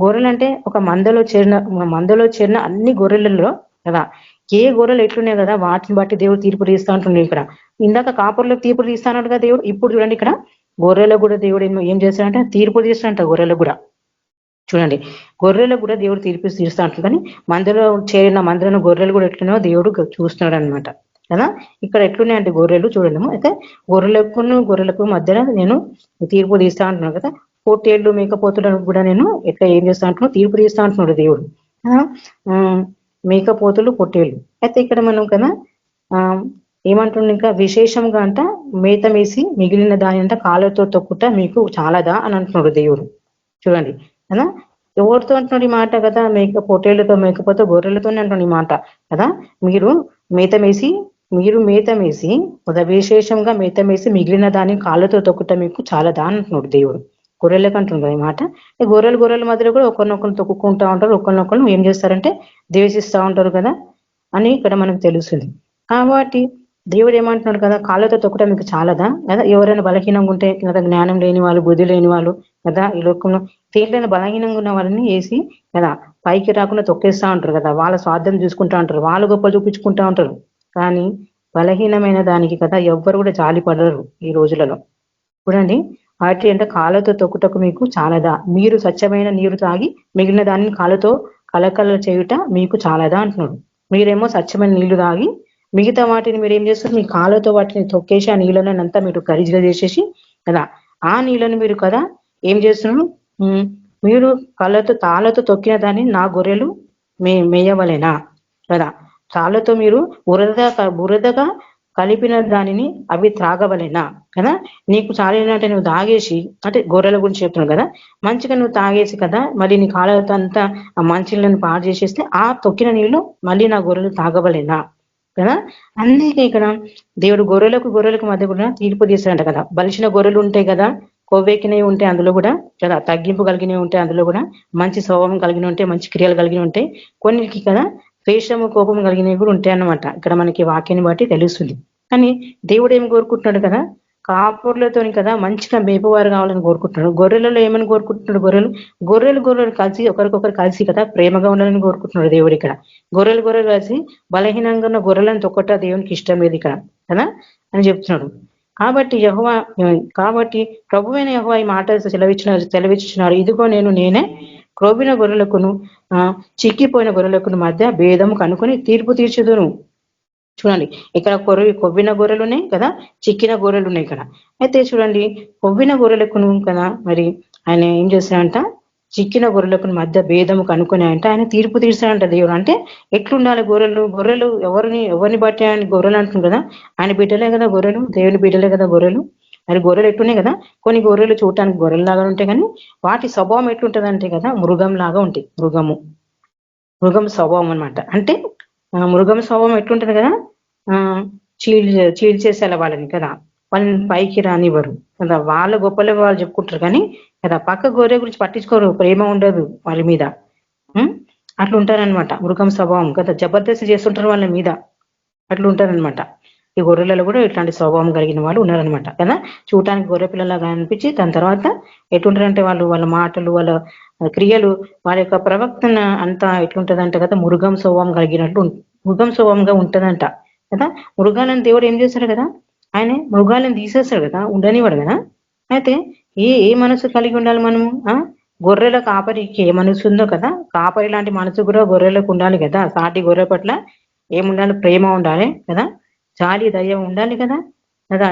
గొర్రెలు అంటే ఒక మందలో చేరిన అన్ని గొర్రెలలో కదా ఏ గొర్రెలు ఎట్లున్నాయి కదా వాటిని బట్టి దేవుడు తీర్పు తీస్తా ఉంటున్నాడు. ఇక్కడ ఇందాక కాపుర్లకు తీర్పు తీస్తానడు కదా దేవుడు, ఇప్పుడు చూడండి ఇక్కడ గొర్రెలకు కూడా దేవుడు ఏం చేస్తాడంటే తీర్పు తీస్తాడంట. గొర్రెలకు కూడా చూడండి, గొర్రెలకు కూడా దేవుడు తీర్పు తీరుస్తా అంటాడు. కానీ మందలో గొర్రెలు కూడా ఎట్లున్నాయో దేవుడు చూస్తున్నాడు అనమాట కదా. ఇక్కడ ఎట్లున్నాయంటే గొర్రెలు చూడలేము. అయితే గొర్రెలకు మధ్యన నేను తీర్పు తీస్తా అంటున్నాను కదా. పొట్టేళ్ళు మేకపోతులను కూడా నేను ఎట్లా ఏం చేస్తా అంటున్నాను, తీర్పు తీస్తా అంటున్నాడు దేవుడు. మేకపోతులు, పొట్టేళ్ళు. అయితే ఇక్కడ మనం కదా ఏమంటుండే, ఇంకా విశేషంగా అంట మేత వేసి మిగిలిన దాని అంట కాళ్ళతో తొక్కుట మీకు చాలాదా అని అంటున్నాడు దేవుడు. చూడండి కదా, ఎవరితో అంటున్నాడు ఈ మాట కదా, పొట్టేళ్లతో మేకపోతే గొర్రెలతోనే అంటున్నాడు ఈ మాట కదా. మీరు మేత వేసి విశేషంగా మేత వేసి మిగిలిన దాన్ని కాళ్ళతో తొక్కుట మీకు చాలాదా అంటున్నాడు దేవుడు. గొర్రెలకు అంటున్నాడు ఈ మాట. గొర్రెల మధ్యలో కూడా ఒకరినొకరు తొక్కుకుంటా ఉంటారు, ఒకరినొకరు ఏం చేస్తారంటే ద్వేషిస్తూ ఉంటారు కదా అని ఇక్కడ మనకు తెలుస్తుంది. కాబట్టి దేవుడు ఏమంటున్నాడు కదా, కాళ్ళతో తొక్కడం మీకు చాలదా కదా. ఎవరైనా బలహీనంగా ఉంటే కదా, జ్ఞానం లేని వాళ్ళు, బుద్ధి లేని వాళ్ళు కదా, ఈ లోకంలో దేంట్లైనా బలహీనంగా ఉన్న వాళ్ళని వేసి కదా పైకి రాకుండా తొక్కేస్తా ఉంటారు కదా. వాళ్ళ స్వార్థం చూసుకుంటా ఉంటారు, వాళ్ళు గొప్ప చూపించుకుంటా ఉంటారు. కానీ బలహీనమైన దానికి కదా ఎవ్వరు కూడా జాలి పడరు ఈ రోజులలో. చూడండి, వాటి అంటే కాళ్ళతో తొక్కుటకు మీకు చాలదా, మీరు స్వచ్ఛమైన నీరు తాగి మిగిలిన దానిని కాళ్ళతో కలకల చేయుట మీకు చాలదా అంటున్నాడు. మీరేమో స్వచ్ఛమైన నీళ్లు తాగి మిగతా వాటిని మీరు ఏం చేస్తారు, మీ కాళ్ళతో వాటిని తొక్కేసి ఆ నీళ్ళని అంతా మీరు గరిజిగా చేసేసి కదా ఆ నీళ్ళని మీరు కదా ఏం చేస్తున్నారు, మీరు తాళ్ళతో తొక్కిన దాన్ని నా గొర్రెలు మేయవలేనా కదా, తాళ్ళతో మీరు బురదగా కలిపిన దానిని అవి త్రాగవలేనా కదా. నీకు చాలినంటే నువ్వు తాగేసి, అంటే గొర్రెల గురించి చెప్తున్నావు కదా, మంచిగా నువ్వు తాగేసి కదా మళ్ళీ నీ కాళ్ళతో అంతా ఆ మంచిలను పాడు చేసేస్తే ఆ తొక్కిన నీళ్లు మళ్ళీ నా గొర్రెలు తాగవలేనా కదా. అందుకే ఇక్కడ దేవుడు గొర్రెలకు మధ్య కూడా తీర్పు తీస్తాడంట కదా. బలిసిన గొర్రెలు ఉంటాయి కదా, కొవ్వెక్కినవి ఉంటే అందులో కూడా కదా, తగ్గింపు కలిగినవి ఉంటే అందులో కూడా, మంచి స్వభావం కలిగిన ఉంటే, మంచి క్రియలు కలిగిన ఉంటాయి. కొన్నికి కదా ద్వేషము కోపం కలిగినవి కూడా ఉంటాయి అన్నమాట. ఇక్కడ మనకి వాక్యాన్ని బట్టి తెలుస్తుంది. కానీ దేవుడు ఏమి కోరుకుంటున్నాడు కదా, కాపుర్లతో కదా మంచిగా మేపువారు కావాలని కోరుకుంటున్నాడు. గొర్రెలలో ఏమని కోరుకుంటున్నాడు? గొర్రెలు కలిసి ఒకరికొకరు కలిసి కదా ప్రేమగా ఉండాలని కోరుకుంటున్నాడు దేవుడు ఇక్కడ. గొర్రెలు కలిసి బలహీనంగా ఉన్న గొర్రెలను తొక్కట దేవునికి ఇష్టం లేదు ఇక్కడ కదా అని చెప్తున్నాడు. కాబట్టి ప్రభువైన యెహోవా ఈ మాట సెలవిచ్చుచున్నాడు, ఇదిగో నేనే క్రొవ్విన గొర్రెలకును చిక్కిపోయిన గొర్రెలకును మధ్య భేదము కనుకొని తీర్పు తీర్చుదును. చూడండి, ఇక్కడ కొవ్విన గొర్రెలు ఉన్నాయి కదా, చిక్కిన గొర్రెలు ఉన్నాయి ఇక్కడ. అయితే చూడండి, కొవ్విన గొర్రెలకును కదా మరి ఆయన ఏం చేశాడంట, చిక్కిన గొర్రెలకు మధ్య భేదము కనుక్కొని అంటే ఆయన తీర్పు తీర్చాడంట దేవుడు. అంటే ఎట్లుండాలి గొర్రెలు ఎవరిని బట్టి ఆయన గొర్రెలు అంటుంది కదా, ఆయన బిడ్డలే కదా గొర్రెలు, దేవుని బిడ్డలే కదా గొర్రెలు. మరి గొర్రెలు ఎట్లున్నాయి కదా, కొన్ని గొర్రెలు చూడటానికి గొర్రెలు లాగా ఉంటాయి, కానీ వాటి స్వభావం ఎట్లుంటది అంటే కదా మృగం లాగా ఉంటాయి. మృగం స్వభావం అనమాట. అంటే మృగం స్వభావం ఎట్లుంటది కదా, చీల్చేసేలా వాళ్ళని కదా, వాళ్ళని పైకి రానివ్వరు కదా, వాళ్ళ గొప్పలే వాళ్ళు చెప్పుకుంటారు కానీ కదా పక్క గొర్రె గురించి పట్టించుకోరు, ప్రేమ ఉండదు వాళ్ళ మీద. అట్లా ఉంటారనమాట మృగం స్వభావం కదా, జబర్దస్త్ చేస్తుంటారు వాళ్ళ మీద, అట్లా ఉంటారనమాట. ఈ గొర్రెలలో కూడా ఇట్లాంటి స్వభావం కలిగిన వాళ్ళు ఉన్నారనమాట కదా. చూడటానికి గొర్రె పిల్లలాగా అనిపించి దాని తర్వాత ఎట్లుంటారంటే వాళ్ళ మాటలు, వాళ్ళ క్రియలు, వాళ్ళ యొక్క ప్రవర్తన అంతా ఎట్లుంటదంట కదా మృగం స్వభావంగా ఉంటదంట కదా. మృగాలను దేవుడు ఏం చేశాడు కదా, ఆయన మృగాలను తీసేస్తాడు కదా, ఉండనివాడు కదా. అయితే ఏ మనసు కలిగి ఉండాలి మనము? గొర్రెల కాపరికి ఏ మనసు ఉందో కదా, కాపరి లాంటి మనసు కూడా గొర్రెలకు ఉండాలి కదా. సాటి గొర్రె పట్ల ఏముండాలి? ప్రేమ ఉండాలి కదా, జాలి దయ ఉండాలి కదా.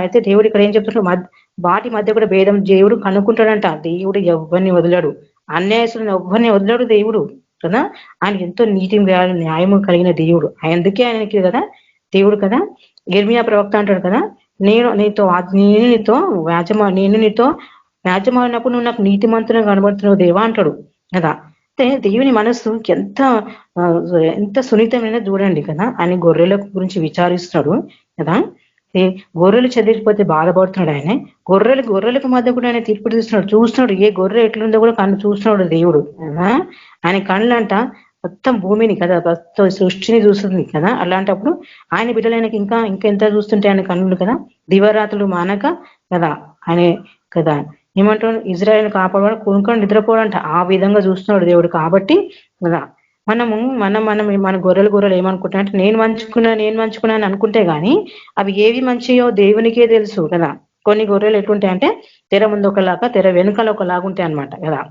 అయితే దేవుడు ఇక్కడ ఏం చెప్తున్నాడు, వాటి మధ్య కూడా భేదం దేవుడు కనుక్కుంటాడంట. దేవుడు ఎవరిని వదలడు, అన్యాయస్తులను ఎవరిని వదలడు దేవుడు కదా. ఆయన ఎంతో నీతి న్యాయము కలిగిన దేవుడు. అందుకే ఆయనకి కదా దేవుడు కదా ఇర్మియా ప్రవక్త అంటాడు కదా, నేను నీతో వ్యాజ్యమైనప్పుడు నువ్వు నాకు నీతిమంతుని కనబడుతున్నావు దేవా అంటాడు కదా. అంటే దేవుని మనస్సు ఎంత సున్నితమైన చూడండి కదా. ఆయన గొర్రెల గురించి విచారిస్తున్నాడు కదా. గొర్రెలు చెదిరిపోతే బాధపడుతున్నాడు ఆయన. గొర్రెలకు మధ్య కూడా ఆయన తీర్పు చూస్తున్నాడు ఏ గొర్రె ఎట్లుందో కూడా కన్ను చూస్తున్నాడు దేవుడు కదా. ఆయన కళ్ళంట మొత్తం భూమిని కదా, సృష్టిని చూస్తుంది కదా. అలాంటప్పుడు ఆయన బిడ్డలైనకి ఇంకా ఎంత చూస్తుంటే ఆయన కన్నులు కదా, దివరాత్రులు మానక కదా ఆయన కదా ఏమంటాడు, ఇజ్రాయెల్ కాపాడు కొనుక్కొని నిద్రపోవడంట. ఆ విధంగా చూస్తున్నాడు దేవుడు. కాబట్టి కదా మన గొర్రెలు ఏమనుకుంటా అంటే నేను మంచుకున్నా అని అనుకుంటే గానీ అవి ఏవి మంచియో దేవునికే తెలుసు కదా. కొన్ని గొర్రెలు ఎట్లుంటాయంటే తెర ముందు ఒకలాగా, తెర వెనుకల ఒకలాగా ఉంటాయి అనమాట కదా.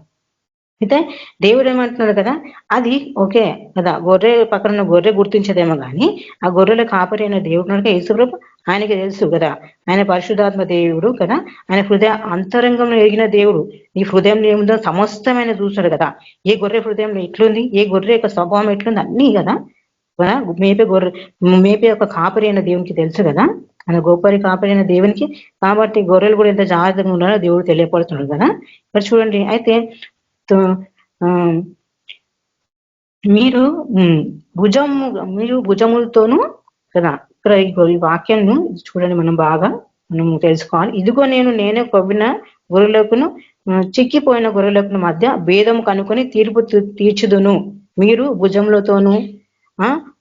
అయితే దేవుడు ఏమంటున్నాడు కదా, అది ఓకే కదా, గొర్రె పక్కన గొర్రె గుర్తించదేమో కానీ ఆ గొర్రెల కాపరి అయిన దేవుడు కనుక యేసుప్రభు ఆయనకి తెలుసు కదా. ఆయన పరిశుద్ధాత్మ దేవుడు కదా, ఆయన హృదయ అంతరంగంలో ఎరిగిన దేవుడు. నీ హృదయంలో ఏముందో సమస్తమైన చూస్తాడు కదా. ఏ గొర్రె హృదయంలో ఎట్లుంది, ఏ గొర్రె యొక్క స్వభావం ఎట్లుంది అన్నీ కదా. మేపే ఒక కాపరి అయిన దేవునికి తెలుసు కదా, ఆయన గొప్పరి కాపరి అయిన దేవునికి. కాబట్టి గొర్రెలు కూడా ఎంత జాగ్రత్తగా ఉన్నారో దేవుడు తెలియపడుతున్నాడు కదా. మరి చూడండి, అయితే మీరు భుజములతోనూ కదా. ఇక్కడ ఈ వాక్యాన్ని చూడండి, మనం తెలుసుకోవాలి. ఇదిగో నేనే కొవ్విన గొర్రెలకును చిక్కిపోయిన గొర్రెలకు మధ్య భేదము కనుకొని తీర్పు తీర్చుదును. మీరు భుజములతోనూ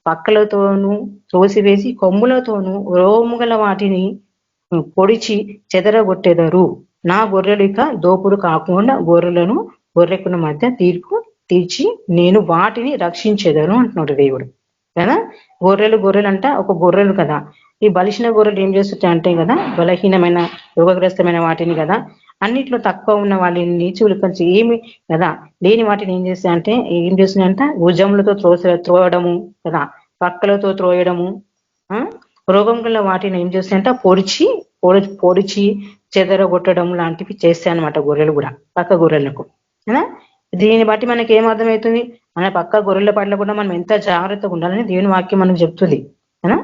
పక్కలతోనూ త్రోసివేసి కొమ్ములతోనూ రోముగల వాటిని పొడిచి చెదరగొట్టెదరు. నా గొర్రెలు ఇక దోపుడు కాకుండా గొర్రెకుల మధ్య తీర్పు తీర్చి నేను వాటిని రక్షించేదను అంటున్నాడు దేవుడు కదా. గొర్రెలు అంట ఒక గొర్రెలు కదా. ఈ బలిసిన గొర్రెలు ఏం చేస్తుంటాయి అంటే కదా, బలహీనమైన రోగగ్రస్తమైన వాటిని కదా, అన్నిట్లో తక్కువ ఉన్న వాళ్ళని నీచులు కొంచెం ఏమి కదా లేని వాటిని ఏం చేస్తున్నాయంట భుజములతో త్రోయడము కదా, పక్కలతో త్రోయడము, రోగం గల వాటిని ఏం చేస్తాయంట పొడిచి చెదరగొట్టడం లాంటివి చేస్తాయి అనమాట గొర్రెలు కూడా, పక్క గొర్రెలకు కదా. దీన్ని బట్టి మనకి ఏం అర్థమవుతుంది, మన పక్క గొర్రెల పట్ల కూడా మనం ఎంత జాగ్రత్తగా ఉండాలని దేవుని వాక్యం మనకు చెప్తుంది కదా.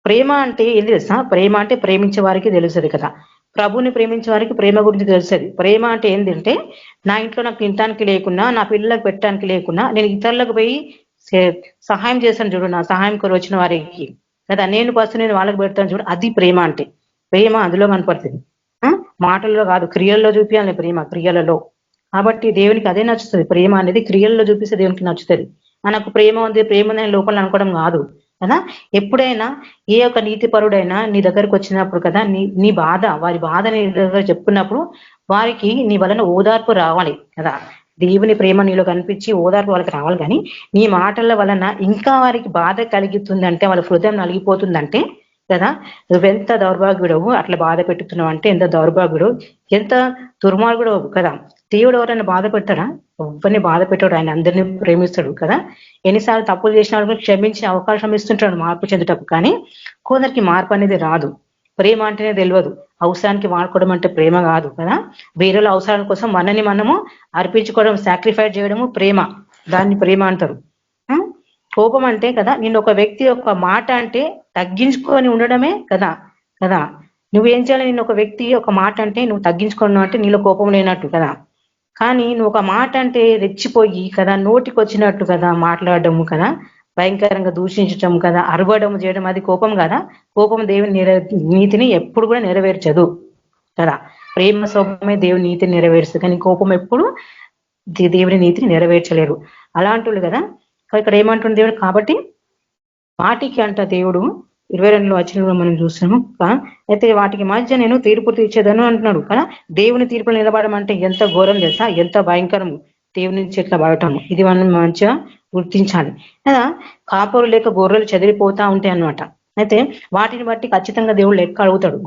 ప్రేమ అంటే ఏం తెలుసా? ప్రేమ అంటే ప్రేమించే వారికి తెలుస్తుంది కదా. ప్రభుని ప్రేమించే వారికి ప్రేమ గురించి తెలుస్తుంది. ప్రేమ అంటే ఏంటంటే, నా ఇంట్లో నాకు తినటానికి లేకున్నా, నా పిల్లలకు పెట్టడానికి లేకున్నా, నేను ఇతరులకు పోయి సహాయం చేస్తాను చూడు, నా సహాయం కొరకు వచ్చిన వారికి కదా, నేను వాళ్ళకి పెడతాను చూడు, అది ప్రేమ అంటే. ప్రేమ అందులో కనపడుతుంది. మాటల్లో కాదు, క్రియల్లో చూపించాలి ప్రేమ, క్రియలలో. కాబట్టి దేవునికి అదే నచ్చుతుంది. ప్రేమ అనేది క్రియల్లో చూపిస్తే దేవునికి నచ్చుతుంది. మనకు ప్రేమ ఉంది, ప్రేమ ఉందని లోపల అనుకోవడం కాదు కదా. ఎప్పుడైనా ఏ ఒక్క నీతిపరుడైనా నీ దగ్గరకు వచ్చినప్పుడు కదా, నీ బాధ, వారి బాధ నీ దగ్గర చెప్పుకున్నప్పుడు వారికి నీ వలన ఓదార్పు రావాలి కదా. దేవుని ప్రేమ నీలో కనిపించి ఓదార్పు వాళ్ళకి రావాలి. కానీ నీ మాటల వలన ఇంకా వారికి బాధ కలుగుతుందంటే, వాళ్ళ హృదయం నలిగిపోతుందంటే కదా, నువ్వెంత దౌర్భాగ్యుడవు, అట్లా బాధ పెట్టుతున్నావు అంటే ఎంత దౌర్భాగ్యుడు, ఎంత దుర్మార్గుడు కదా. దేవుడు ఎవరైనా బాధ పెట్టాడా? ఎవరిని బాధ పెట్టాడు. ఆయన అందరినీ ప్రేమిస్తాడు కదా. ఎన్నిసార్లు తప్పులు చేసిన వాళ్ళు క్షమించే అవకాశం ఇస్తుంటాడు మార్పు చెందుటప్పుడు. కానీ కొందరికి మార్పు అనేది రాదు. ప్రేమ అంటేనే తెలియదు. అవసరానికి వాడుకోవడం అంటే ప్రేమ కాదు కదా. వేరేల అవసరాల కోసం మనని మనము అర్పించుకోవడం, సాక్రిఫైస్ చేయడము ప్రేమ. దాన్ని ప్రేమ అంటారు. కోపం అంటే కదా, నిన్ను ఒక వ్యక్తి ఒక మాట అంటే తగ్గించుకొని ఉండడమే కదా కదా. నువ్వేం చేయాలి? నిన్ను ఒక వ్యక్తి ఒక మాట అంటే నువ్వు తగ్గించుకోవడం అంటే నీలో కోపం లేనట్టు కదా. కానీ నువ్వు ఒక మాట అంటే రెచ్చిపోయి కదా, నోటికి వచ్చినట్టు కదా మాట్లాడడము కదా, భయంకరంగా దూషించటం కదా, అరవడం చేయడం, అది కోపం కదా. కోపం దేవుని నీతిని ఎప్పుడు కూడా నెరవేర్చదు కదా. ప్రేమ స్వభావమే దేవుని నీతిని నెరవేరుస్తుంది. కానీ కోపం ఎప్పుడు దేవుని నీతిని నెరవేర్చలేరు అలాంటి కదా. ఇక్కడ ఏమంటుంది దేవుడు? కాబట్టి వాటికి అంట దేవుడు 22లో వచ్చిన మనం చూస్తాము. అయితే వాటికి మధ్య నేను తీర్పు తీర్చేదను అంటున్నాడు కదా. దేవుని తీర్పులు నిలబడడం అంటే ఎంత ఘోరం తెలుసా, ఎంత భయంకరము దేవుని చేతిలో పడటము. ఇది మనం మంచిగా గుర్తించాలి కదా. కాపరు లేక గొర్రెలు చెదిరిపోతా ఉంటాయి అన్నమాట. అయితే వాటిని బట్టి ఖచ్చితంగా దేవుడు లెక్క అడుగుతాడు.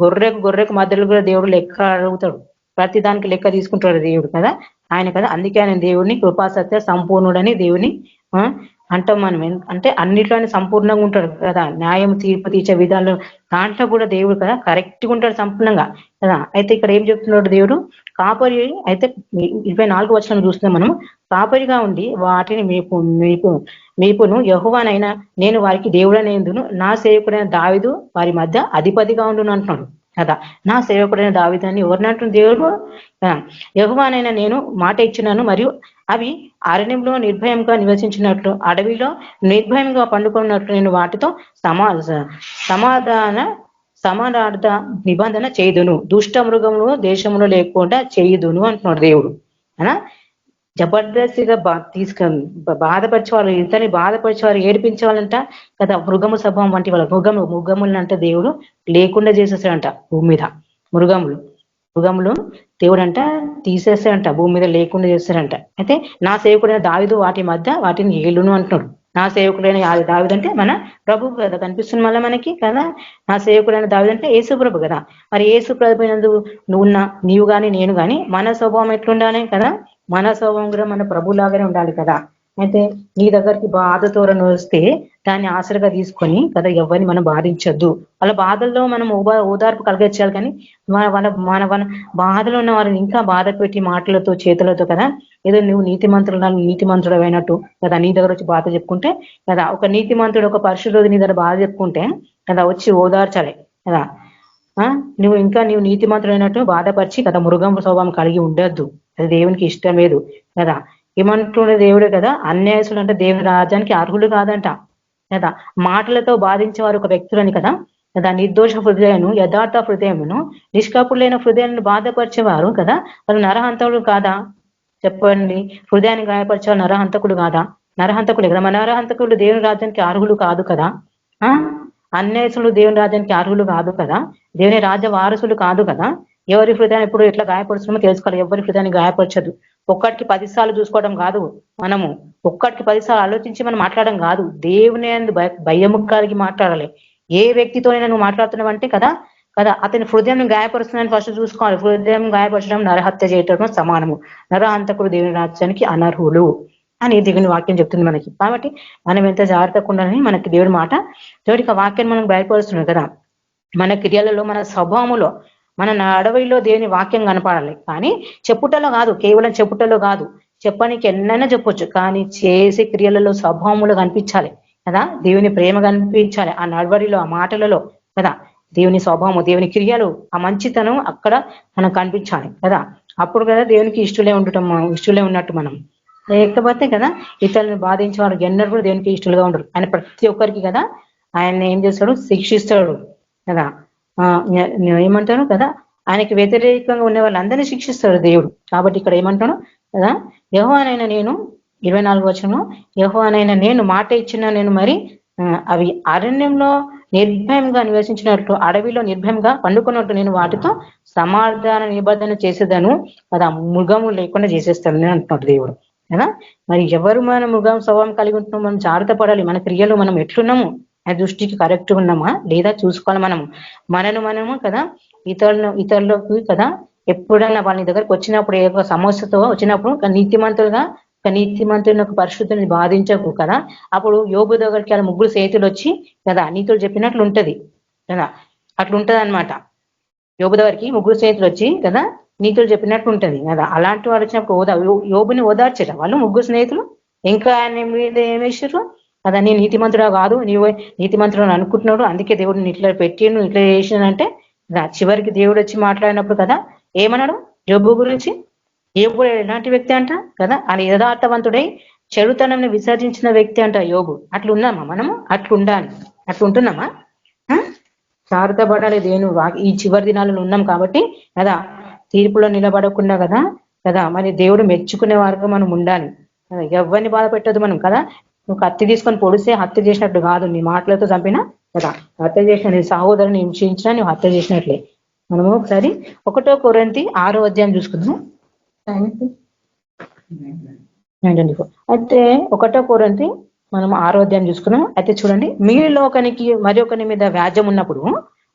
గొర్రెకు మధ్యలో కూడా దేవుడు లెక్క అడుగుతాడు. ప్రతి దానికి లెక్క తీసుకుంటాడు దేవుడు కదా. ఆయన కదా. అందుకే ఆయన దేవుడిని కృపాసత్య సంపూర్ణుడని దేవుని అంటాం మనం. అంటే అన్నిట్లోనే సంపూర్ణంగా ఉంటాడు కదా. న్యాయం తీర్పు తీర్చే విధాలు దాంట్లో కూడా దేవుడు కదా కరెక్ట్గా ఉంటాడు సంపూర్ణంగా కదా. అయితే ఇక్కడ ఏం చెప్తున్నాడు దేవుడు? కాపరి అయితే 24 వచనం చూస్తున్నాం మనం. కాపరిగా ఉండి వాటిని మేపును యెహోవానైనా నేను వారికి దేవుడనేందును, నా సేవకుడైన దావీదు వారి మధ్య అధిపతిగా ఉండును అంటున్నాడు కదా. నా సేవకుడైన దావీదు అని ఎవరిని అంటున్న దేవుడు? యెహోవానైనా నేను మాట ఇచ్చినాను, మరియు అవి అరణ్యంలో నిర్భయంగా నివసించినట్లు, అడవిలో నిర్భయంగా పండుకున్నట్లు నేను వాటితో సమానార్థ నిబంధన చేయుదును, దుష్ట మృగములు దేశంలో లేకుండా చేయుదును అంటున్నాడు దేవుడు అనా. జబర్దస్తిగా బాధపరిచేవాళ్ళు, ఇంతని బాధపరిచేవారు, ఏడిపించేవాళ్ళంట కదా. మృగము స్వభావం వంటి వాళ్ళ మృగములంట దేవుడు లేకుండా చేసేసాడంట భూమి మీద. మృగములు దేవుడు అంట తీసేస్తాడంట, భూమి మీద లేకుండా చేస్తాడంట. అయితే నా సేవకుడైన దావీదు వాటి మధ్య వాటిని ఏలును అంటున్నాడు. నా సేవకుడైన దావీదు అంటే మన ప్రభు కదా, కనిపిస్తుంది మళ్ళీ మనకి కదా. నా సేవకుడైన దావీదు అంటే యేసు ప్రభు కదా. మరి యేసు ప్రభు నందు నీవు కానీ నేను కానీ మన స్వభావం ఎట్లుండాలి కదా. మన స్వభావం కూడా మన ప్రభులాగానే ఉండాలి కదా. అయితే నీ దగ్గరికి బాధతోరను వస్తే దాన్ని ఆసరగా తీసుకొని కదా ఎవరిని మనం బాధించొద్దు. వాళ్ళ బాధల్లో మనం ఓదార్పు కలిగించాలి. కానీ మన బాధలో ఉన్న వారిని ఇంకా బాధ పెట్టి మాటలతో చేతులతో కదా, ఏదో నువ్వు నీతిమంతుడు అయినట్టు కదా నీ దగ్గర వచ్చి బాధ చెప్పుకుంటే కదా, ఒక నీతిమంతుడు ఒక పరిశుద్ధుడు నీ దగ్గర బాధ చెప్పుకుంటే కదా వచ్చి ఓదార్చాలి కదా. నువ్వు నీతిమంతుడు అయినట్టు బాధపరిచి కదా మృగం స్వభావం కలిగి ఉండొద్దు. అది దేవునికి ఇష్టం లేదు కదా. ఏమంటుండే దేవుడే కదా, అన్యాయసులు అంటే దేవుని రాజ్యానికి అర్హులు కాదంట కదా. మాటలతో బాధించేవారు ఒక వ్యక్తులని కదా కదా. నిర్దోష హృదయను, యథార్థ హృదయమును, నిష్కాపులైన హృదయాన్ని బాధపరిచేవారు కదా, వాళ్ళు నరహంతకుడు కాదా చెప్పండి? హృదయాన్ని గాయపరిచేవారు నరహంతకుడు కాదా? నరహంతకుడే కదా. మన నరహంతకుడు దేవుని రాజ్యానికి అర్హులు కాదు కదా. అన్యాయసులు దేవుని రాజ్యానికి అర్హులు కాదు కదా. దేవుని రాజ్య వారసులు కాదు కదా. ఎవరి హృదయాన్ని ఇప్పుడు ఎట్లా గాయపరుస్తున్నామో తెలుసుకోవాలి. ఎవరి హృదయాన్ని గాయపరచదు. ఒక్కటికి 10 సార్లు చూసుకోవడం కాదు, మనము ఒక్కటికి 10 సార్లు ఆలోచించి మనం మాట్లాడడం కాదు. దేవుని భయము కలిగి మాట్లాడాలి. ఏ వ్యక్తితోనైనా నువ్వు మాట్లాడుతున్నావంటే కదా కదా అతని హృదయం గాయపరుస్తున్నాను ఫస్ట్ చూసుకోవాలి. హృదయం గాయపరచడం నరహత్య చేయటం సమానము. నరహంతకుడు దేవుని రాజ్యానికి అనర్హులు అని దేవుని వాక్యం చెప్తుంది మనకి. కాబట్టి మనం ఎంత జాగ్రత్తగా ఉండాలని మనకి దేవుడి మాట, దేవుడికి వాక్యాన్ని మనం బయటపరుస్తున్నాం కదా. మన క్రియలలో, మన స్వభావంలో, మన అడవిలో దేవుని వాక్యం కనపడాలి. కానీ చెప్పుటలో కాదు, కేవలం చెప్పుటలో కాదు, చెప్పడానికి ఎన్నైనా చెప్పొచ్చు. కానీ చేసే క్రియలలో స్వభావములు కనిపించాలి కదా. దేవుని ప్రేమ కనిపించాలి ఆ నడవడిలో, ఆ మాటలలో కదా. దేవుని స్వభావము, దేవుని క్రియలు, ఆ మంచితనం అక్కడ మనం కనిపించాలి కదా. అప్పుడు కదా దేవునికి ఇష్టలే ఉన్నట్టు మనం. లేకపోతే కదా ఇతరులను బాధించే వారు ఎన్నడూ కూడా దేవునికి ఇష్టలుగా ఉండరు. ఆయన ప్రతి ఒక్కరికి కదా ఆయన ఏం చేస్తాడు? శిక్షిస్తాడు కదా. ఏమంటారు కదా, ఆయనకి వ్యతిరేకంగా ఉన్న వాళ్ళందరినీ శిక్షిస్తాడు దేవుడు. కాబట్టి ఇక్కడ ఏమంటాడు కదా, యెహోవానైన నేను 24 వచనంలో, యెహోవానైన నేను మాట ఇచ్చిన నేను మరి అవి అరణ్యంలో నిర్భయంగా నివసించినట్లు అడవిలో నిర్భయంగా పండుకున్నట్టు నేను వాటితో సమాధాన నిబంధన చేసేదాను కదా, మృగము లేకుండా చేసేస్తాను నేను అంటున్నాడు దేవుడు కదా. మరి ఎవరు మన మృగం స్వభావం కలిగి ఉంటున్నాం, మనం జాగ్రత్త పడాలి. మన క్రియలు మనం ఎట్లున్నాము, ఆ దృష్టికి కరెక్ట్ ఉన్నామా లేదా చూసుకోవాలి. మనము కదా ఇతరులకు కదా ఎప్పుడైనా వాళ్ళ దగ్గరకు వచ్చినప్పుడు ఏ సమస్యతో వచ్చినప్పుడు నీతిమంతులను ఒక పరిశుద్ధిని బాధించకు కదా. అప్పుడు యోబు దగ్గరికి వాళ్ళ ముగ్గురు స్నేహితులు వచ్చి కదా నీతులు చెప్పినట్లు ఉంటది కదా, అట్లుంటది అనమాట. యోబు దగ్గరికి ముగ్గురు స్నేహితులు వచ్చి కదా నీతులు చెప్పినట్లు ఉంటది కదా. అలాంటి వాళ్ళు వచ్చినప్పుడు యోబుని ఓదార్చారు వాళ్ళు ముగ్గురు స్నేహితులు. ఇంకా ఆయన మీద ఏమేసారు కదా, నీ నీతిమంతుడా కాదు, నీవు నీతిమంతుడు అనుకుంటున్నాడు, అందుకే దేవుడిని ఇట్లా పెట్టిండు ఇట్లా చేసినంటే చివరికి దేవుడు వచ్చి మాట్లాడినప్పుడు కదా ఏమన్నాడు యోబు గురించి. యోబు ఎలాంటి వ్యక్తి అంట కదా, ఆయన యథార్థవంతుడై చెడుతనంని విసర్జించిన వ్యక్తి అంట యోబు. అట్లున్నామా మనము? అట్లుండాలి. అట్లుంటున్నామా? జాగ్రత్తపడాలి. ఈ చివరి దినాలలో ఉన్నాం కాబట్టి కదా తీర్పులో నిలబడకుండా కదా మరి దేవుడు మెచ్చుకునే వారుగా మనం ఉండాలి. ఎవరిని బాధ పెట్టదు మనం కదా. నువ్వు కత్తి తీసుకొని పొడిస్తే హత్య చేసినట్టు కాదు, నీ మాటలతో చంపినా కదా హత్య చేసిన, నీ సహోదరుని హింసించినా నువ్వు హత్య చేసినట్లే. మనము ఒకసారి 1 కొరింథీ 6వ అధ్యాయం చూసుకుందాం. అయితే 1 కొరింథీ మనం 6వ అధ్యాయం చూసుకున్నాం. అయితే చూడండి, మీలో ఒకనికి మరి ఒకని మీద వ్యాజ్యం ఉన్నప్పుడు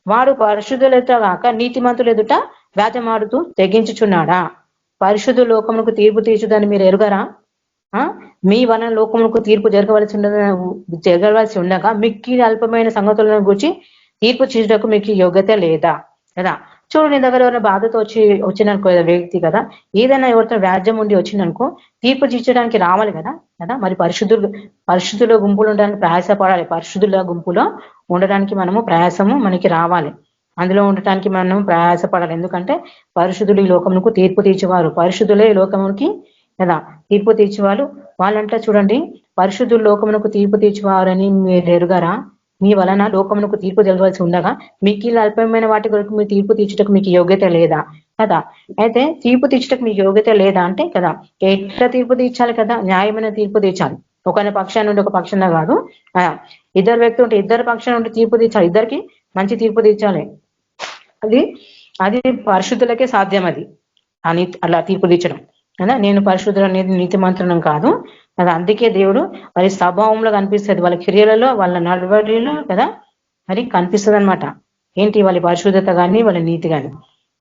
వాడు పరిశుద్ధులతో కాక నీతిమంతులు ఎదుట వ్యాజ్యమాడుతూ తెగించుచున్నాడా? పరిశుద్ధ లోకములకు తీర్పు తీర్చుదని మీరు ఎరుగరా? మీ వలన లోకములకు తీర్పు జరగవలసి ఉండగా మిక్కిలి అల్పమైన సంగతులను గురించి తీర్పు తీర్చుటకు మీకు యోగ్యత లేదా కదా. చూడు, నీ దగ్గర ఎవరైనా బాధతో వచ్చిననుకో వ్యక్తి కదా, ఏదైనా ఎవరితో వ్యాజ్యం ఉండి వచ్చిందనుకో తీర్పు తీర్చడానికి రావాలి కదా. మరి పరిశుద్ధుల గుంపులు ఉండడానికి ప్రయాసపడాలి. పరిశుద్ధుల గుంపులో ఉండడానికి ప్రయాసము మనకి రావాలి. అందులో ఉండటానికి మనం ప్రయాసపడాలి. ఎందుకంటే పరిశుద్ధులు ఈ లోకమునకు తీర్పు తీర్చేవారు. పరిశుద్ధులే ఈ లోకమునికి కదా తీర్పు తీర్చేవాళ్ళు. వాళ్ళంటే చూడండి, పరిశుద్ధులు లోకమునకు తీర్పు తీర్చేవారని మీరు ఎరుగారా? మీ వలన లోకమునకు తీర్పు జరగవలసి ఉండగా మీకు ఇలా అల్పమైన వాటి కొరకు మీరు తీర్పు తీర్చుటకు మీకు యోగ్యత లేదా కదా. అయితే తీర్పు తీర్చుటకు మీకు యోగ్యత లేదా అంటే కదా ఎట్లా తీర్పు తీర్చాలి కదా, న్యాయమైన తీర్పు తీర్చాలి. ఒకరి పక్షాన్ని నుండి ఒక పక్షంలో కాదు, ఇద్దరు వ్యక్తులు ఉంటే ఇద్దరు పక్షాల నుండి తీర్పు తీర్చాలి. ఇద్దరికి మంచి తీర్పు తీర్చాలి. అది పరిశుద్ధులకే సాధ్యం. అది అలా తీర్పు తీర్చడం కదా. నేను పరిశుద్ధులు అనేది నీతిమంతులం కాదు కదా. అందుకే దేవుడు వారి స్వభావంలో కనిపిస్తుంది, వాళ్ళ క్రియలలో వాళ్ళ నడవడిలో కదా మరి కనిపిస్తుంది అనమాట. ఏంటి వాళ్ళ పరిశుద్ధత కానీ వాళ్ళ నీతి కానీ.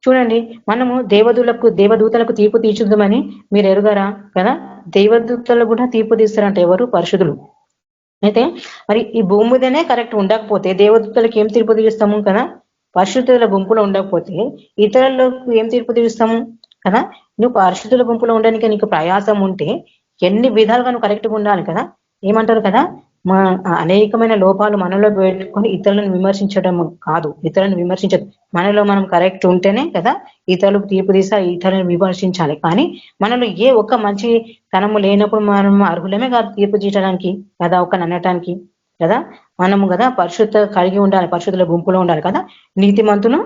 చూడండి, మనము దేవదూతలకు తీర్పు తీర్చుద్దామని మీరు ఎరుగరా కదా. దేవదూతలు కూడా తీర్పు తీస్తారంట ఎవరు? పరిశుద్ధులు. అయితే మరి ఈ భూమి మీదనే కరెక్ట్ ఉండకపోతే దేవదూతలకు ఏం తీర్పు తీరుస్తాము కదా. పరిశుద్ధుల గుంపులో ఉండకపోతే ఇతరులకు ఏం తీర్పు తీరుస్తాము కదా. నువ్వు పరిశుద్ధుల గుంపులో ఉండడానికి నీకు ప్రయాసం ఉంటే ఎన్ని విధాలుగా నువ్వు కరెక్ట్గా ఉండాలి కదా. ఏమంటారు కదా, అనేకమైన లోపాలు మనలో పెట్టుకొని ఇతరులను విమర్శించడం కాదు, ఇతరులను విమర్శించదు. మనలో మనం కరెక్ట్ ఉంటేనే కదా ఇతరులకు తీర్పు తీసా ఇతరులను విమర్శించాలి. కానీ మనలో ఏ ఒక్క మంచి తనము లేనప్పుడు మనం అర్హులమే కాదు తీర్పు తీయడానికి కదా, ఒక అనటానికి కదా. మనము కదా పరిశుద్ధ కలిగి ఉండాలి, పరిశుద్ధుల గుంపులో ఉండాలి కదా. నీతిమంతులు